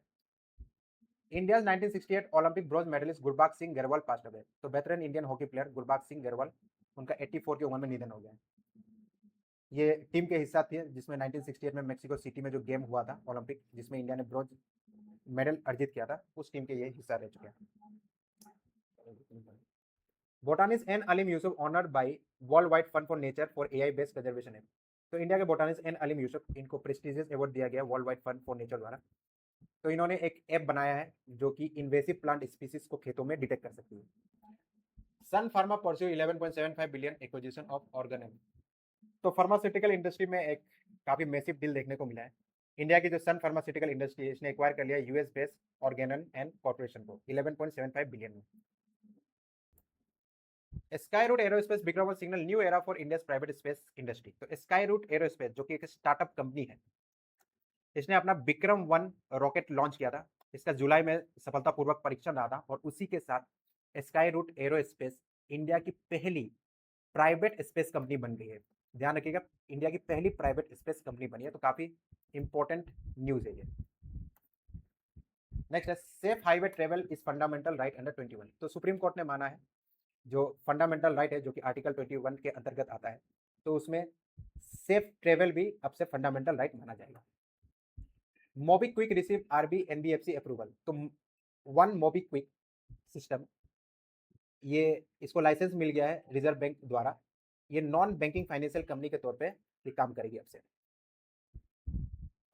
India 1968 Olympic bronze medallist Gurbag Singh Grewal passed away. तो veteran Indian hockey player Gurbag Singh Grewal, उनका 84 की उम्र में निधन हो गया। ये टीम के हिस्सा थे जिसमें 1968 में मेक्सिको सिटी में जो गेम हुआ था ओलंपिक, जिसमें इंडिया ने ब्रॉन्ज मेडल अर्जित किया था, उस टीम के ये हिस्सा रह चुके हैं। Botanist N Aleem Yusuf honoured by world wide fund for nature for AI based conservation app. तो इंडिया के बोटानिस्ट एन अलीम यूसुफ, इनको प्रेस्टिजियस अवार्ड दिया गया world wide fund for nature द्वारा। तो इन्होंने एक ऐप बनाया है जो कि इन्वेसिव प्लांट स्पीसीज को खेतों में डिटेक्ट कर सकती है। Sun Pharma pursue 11.75 billion acquisition of Organon. तो फार्मास्यूटिकल इंडस्ट्री में एक काफी मैसिव डील देखने को मिला है। इंडिया की जो सन फार्मास्यूटिकल इंडस्ट्री है, इसने एक्वायर कर लिया US based Organon and corporation को 11.75 बिलियन में। Skyroot aerospace become signal new era for India private space industry. तो स्काई रूट एरोस्पेस जो कि एक स्टार्टअप कंपनी है, इसने अपना विक्रम 1 रॉकेट लॉन्च किया था। इसका जुलाई में सफलतापूर्वक परीक्षण रहा था और उसी के साथ स्काई रूट एरोस्पेस इंडिया की पहली प्राइवेट स्पेस कंपनी बन गई है। ध्यान रखिएगा, इंडिया की पहली प्राइवेट स्पेस कंपनी बनी है, तो काफी इंपॉर्टेंट न्यूज है ये। नेक्स्ट है safe highway travel is fundamental right under 21। तो सुप्रीम कोर्ट ने माना है जो फंडामेंटल राइट है, जो कि आर्टिकल 21 के अंतर्गत आता है, तो उसमें सेफ ट्रेवल भी अब से फंडामेंटल राइट माना जाएगा। MobiKwik receive RB NBFC approval. तो वन मोबीक्विक सिस्टम, ये इसको लाइसेंस मिल गया है रिजर्व बैंक द्वारा। ये नॉन बैंकिंग फाइनेंशियल कंपनी के तौर पे ये काम करेगी अब से।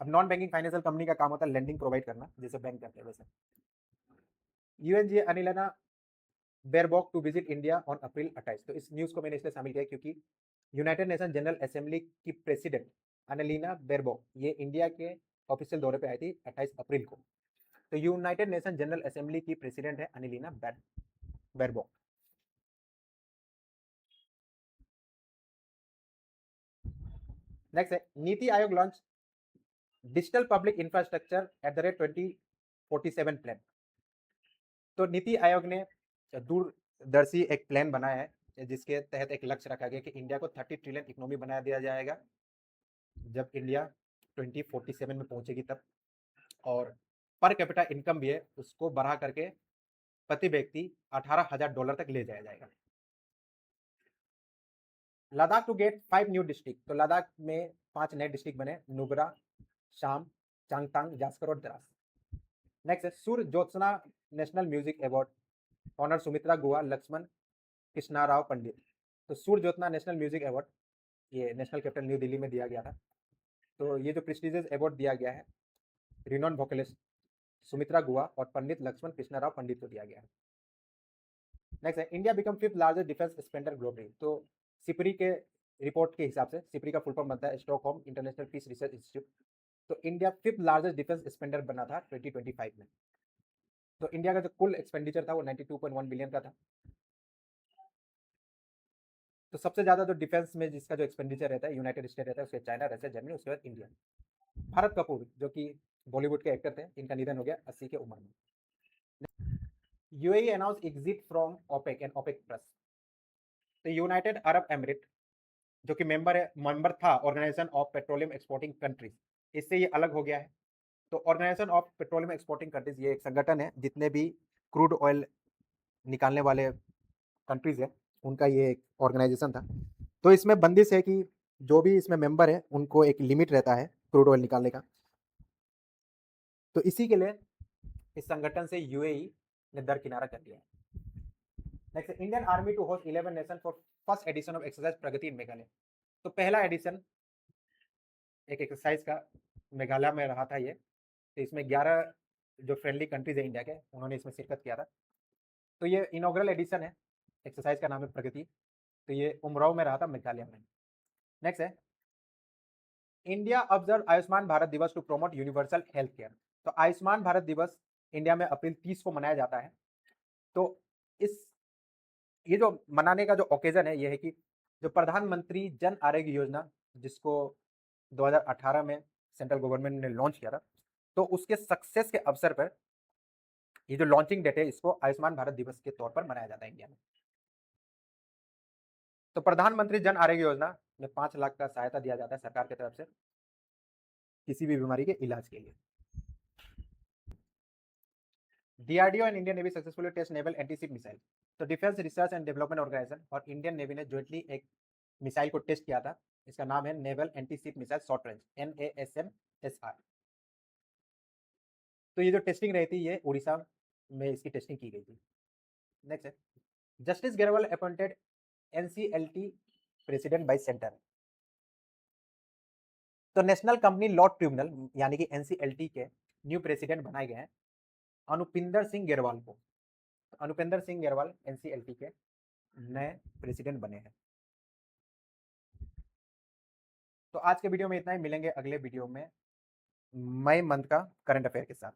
अब नॉन बैंकिंग फाइनेंशियल कंपनी का काम होता है लेंडिंग प्रोवाइड करना, जैसे बैंक करते हैं वैसे। यूएनजी Annalena Baerbock to visit India on April 28। तो इस न्यूज को मैंने इसलिए शामिल किया क्योंकि यूनाइटेड नेशन जनरल असेंबली की प्रेसिडेंट अनिलीना बेरबॉक ये इंडिया के ऑफिशियल दौरे पे आई थी 28 अप्रैल को। तो यूनाइटेड नेशन जनरल असेंबली की प्रेसिडेंट है अनिलीना बेरबॉक। नेक्स्ट है NITI Aayog launch digital public infrastructure at the rate 2047 plan. तो नीति आयोग ने दूरदर्शी एक प्लान बनाया है जिसके तहत एक लक्ष्य रखा गया कि इंडिया को 30 ट्रिलियन इकोनॉमी बना दिया जाएगा जब इंडिया 2047 में पहुंचेगी तब। और पर कैपिटा इनकम भी है, उसको बढ़ा करके प्रति व्यक्ति $18,000 तक ले जाया जाएगा। Ladakh to get 5 new district. तो लद्दाख में 5 नए डिस्ट्रिक्ट बने, नुब्रा, शाम, चांगतांग, जास्कर और द्रास। नेक्स्ट है Surya Jyotsna national music award honour Sumitra Guha, Laxman Krishna Rao Pandit. तो Surya Jyotsna national music award ये नेशनल कैपिटल न्यू दिल्ली में दिया गया था। तो ये जो प्रेस्टिजियस अवार्ड दिया गया है रिनॉन वोकलिस्ट सुमित्रा गुहा और पंडित लक्ष्मण कृष्णा राव पंडित को दिया गया है। नेक्स्ट है India become 5th largest defence spender globally. तो सिपरी के रिपोर्ट के हिसाब से, सिपरी का फुल फॉर्म बनता है Stockholm international peace research institute. तो India 5th largest defence spender बना था 2025 में। तो इंडिया का जो कुल एक्सपेंडिचर था वो 92.1 बिलियन का था। तो सबसे ज्यादा जो डिफेंस में जिसका जो एक्सपेंडिचर रहता है यूनाइटेड स्टेट रहता है, उसके चाइना, रशिया, जर्मनी, उसके बाद इंडिया। भारत कपूर जो कि बॉलीवुड के एक्टर थे, इनका निधन हो गया 80 के उम्र में। UAE announce exit from OPEC and OPEC plus. तो यूनाइटेड अरब एमिरेट जो कि मेंबर था organisation of petroleum exporting countries, इससे ये अलग हो गया है। तो organisation of petroleum exporting countries ये एक संगठन है, जितने भी क्रूड ऑयल निकालने वाले कंट्रीज है उनका ये एक ऑर्गेनाइजेशन था। तो इसमें बंदिश है कि जो भी इसमें मेंबर है उनको एक लिमिट रहता है क्रूड ऑयल निकालने का। तो इसी के लिए इस संगठन से यूएई ने दरकिनारा कर दिया है। Next Indian army to host 11 nation for first edition of exercise Pragati in Meghalaya. तो पहला एडिशन एक एक्सरसाइज का मेघालय में रहा था ये। तो इसमें 11 जो फ्रेंडली कंट्रीज है इंडिया के, उन्होंने इसमें शिरकत किया था। तो ये इनॉग्रल एडिशन है, एक्सरसाइज का नाम है प्रगति। तो ये उमराव में रहा था, मेघालय में। नेक्स्ट है India observe Ayushman Bharat Diwas to promote universal health care. तो आयुष्मान भारत दिवस इंडिया में अप्रैल 30 को मनाया जाता है। तो इस ये जो मनाने का जो ओकेजन है ये है कि जो प्रधानमंत्री जन आरोग्य योजना जिसको 2018 में सेंट्रल गवर्नमेंट ने लॉन्च किया था, तो उसके सक्सेस के अवसर पर ये जो लॉन्चिंग डेट है इसको आयुष्मान भारत दिवस के तौर पर मनाया जाता है इंडिया में। तो प्रधानमंत्री जन आरोग्य योजना में 5 लाख का सहायता दिया जाता है सरकार की तरफ से किसी भी बीमारी के इलाज के लिए। DRDO and Indian navy successfully test naval antiship missile. तो defence research and development organisation और इंडियन नेवी ने ज्वाइंटली एक मिसाइल को टेस्ट किया था। इसका नाम है naval antiship missile short range NASMSR। तो ये जो टेस्टिंग रही थी ये उड़ीसा में इसकी टेस्टिंग की गई थी। नेक्स्ट है, justice Gerwal appointed NCLT president by centre. तो नेशनल कंपनी लॉ ट्रिब्यूनल यानी कि एनसीएलटी के न्यू प्रेसिडेंट बनाए गए हैं अनुपिंदर सिंह गेरवाल को। अनुपिंदर सिंह गेरवाल एनसीएलटी के नए प्रेसिडेंट बने हैं। तो आज के वीडियो में इतना ही, मिलेंगे अगले वीडियो में मई मंथ का करंट अफेयर के साथ।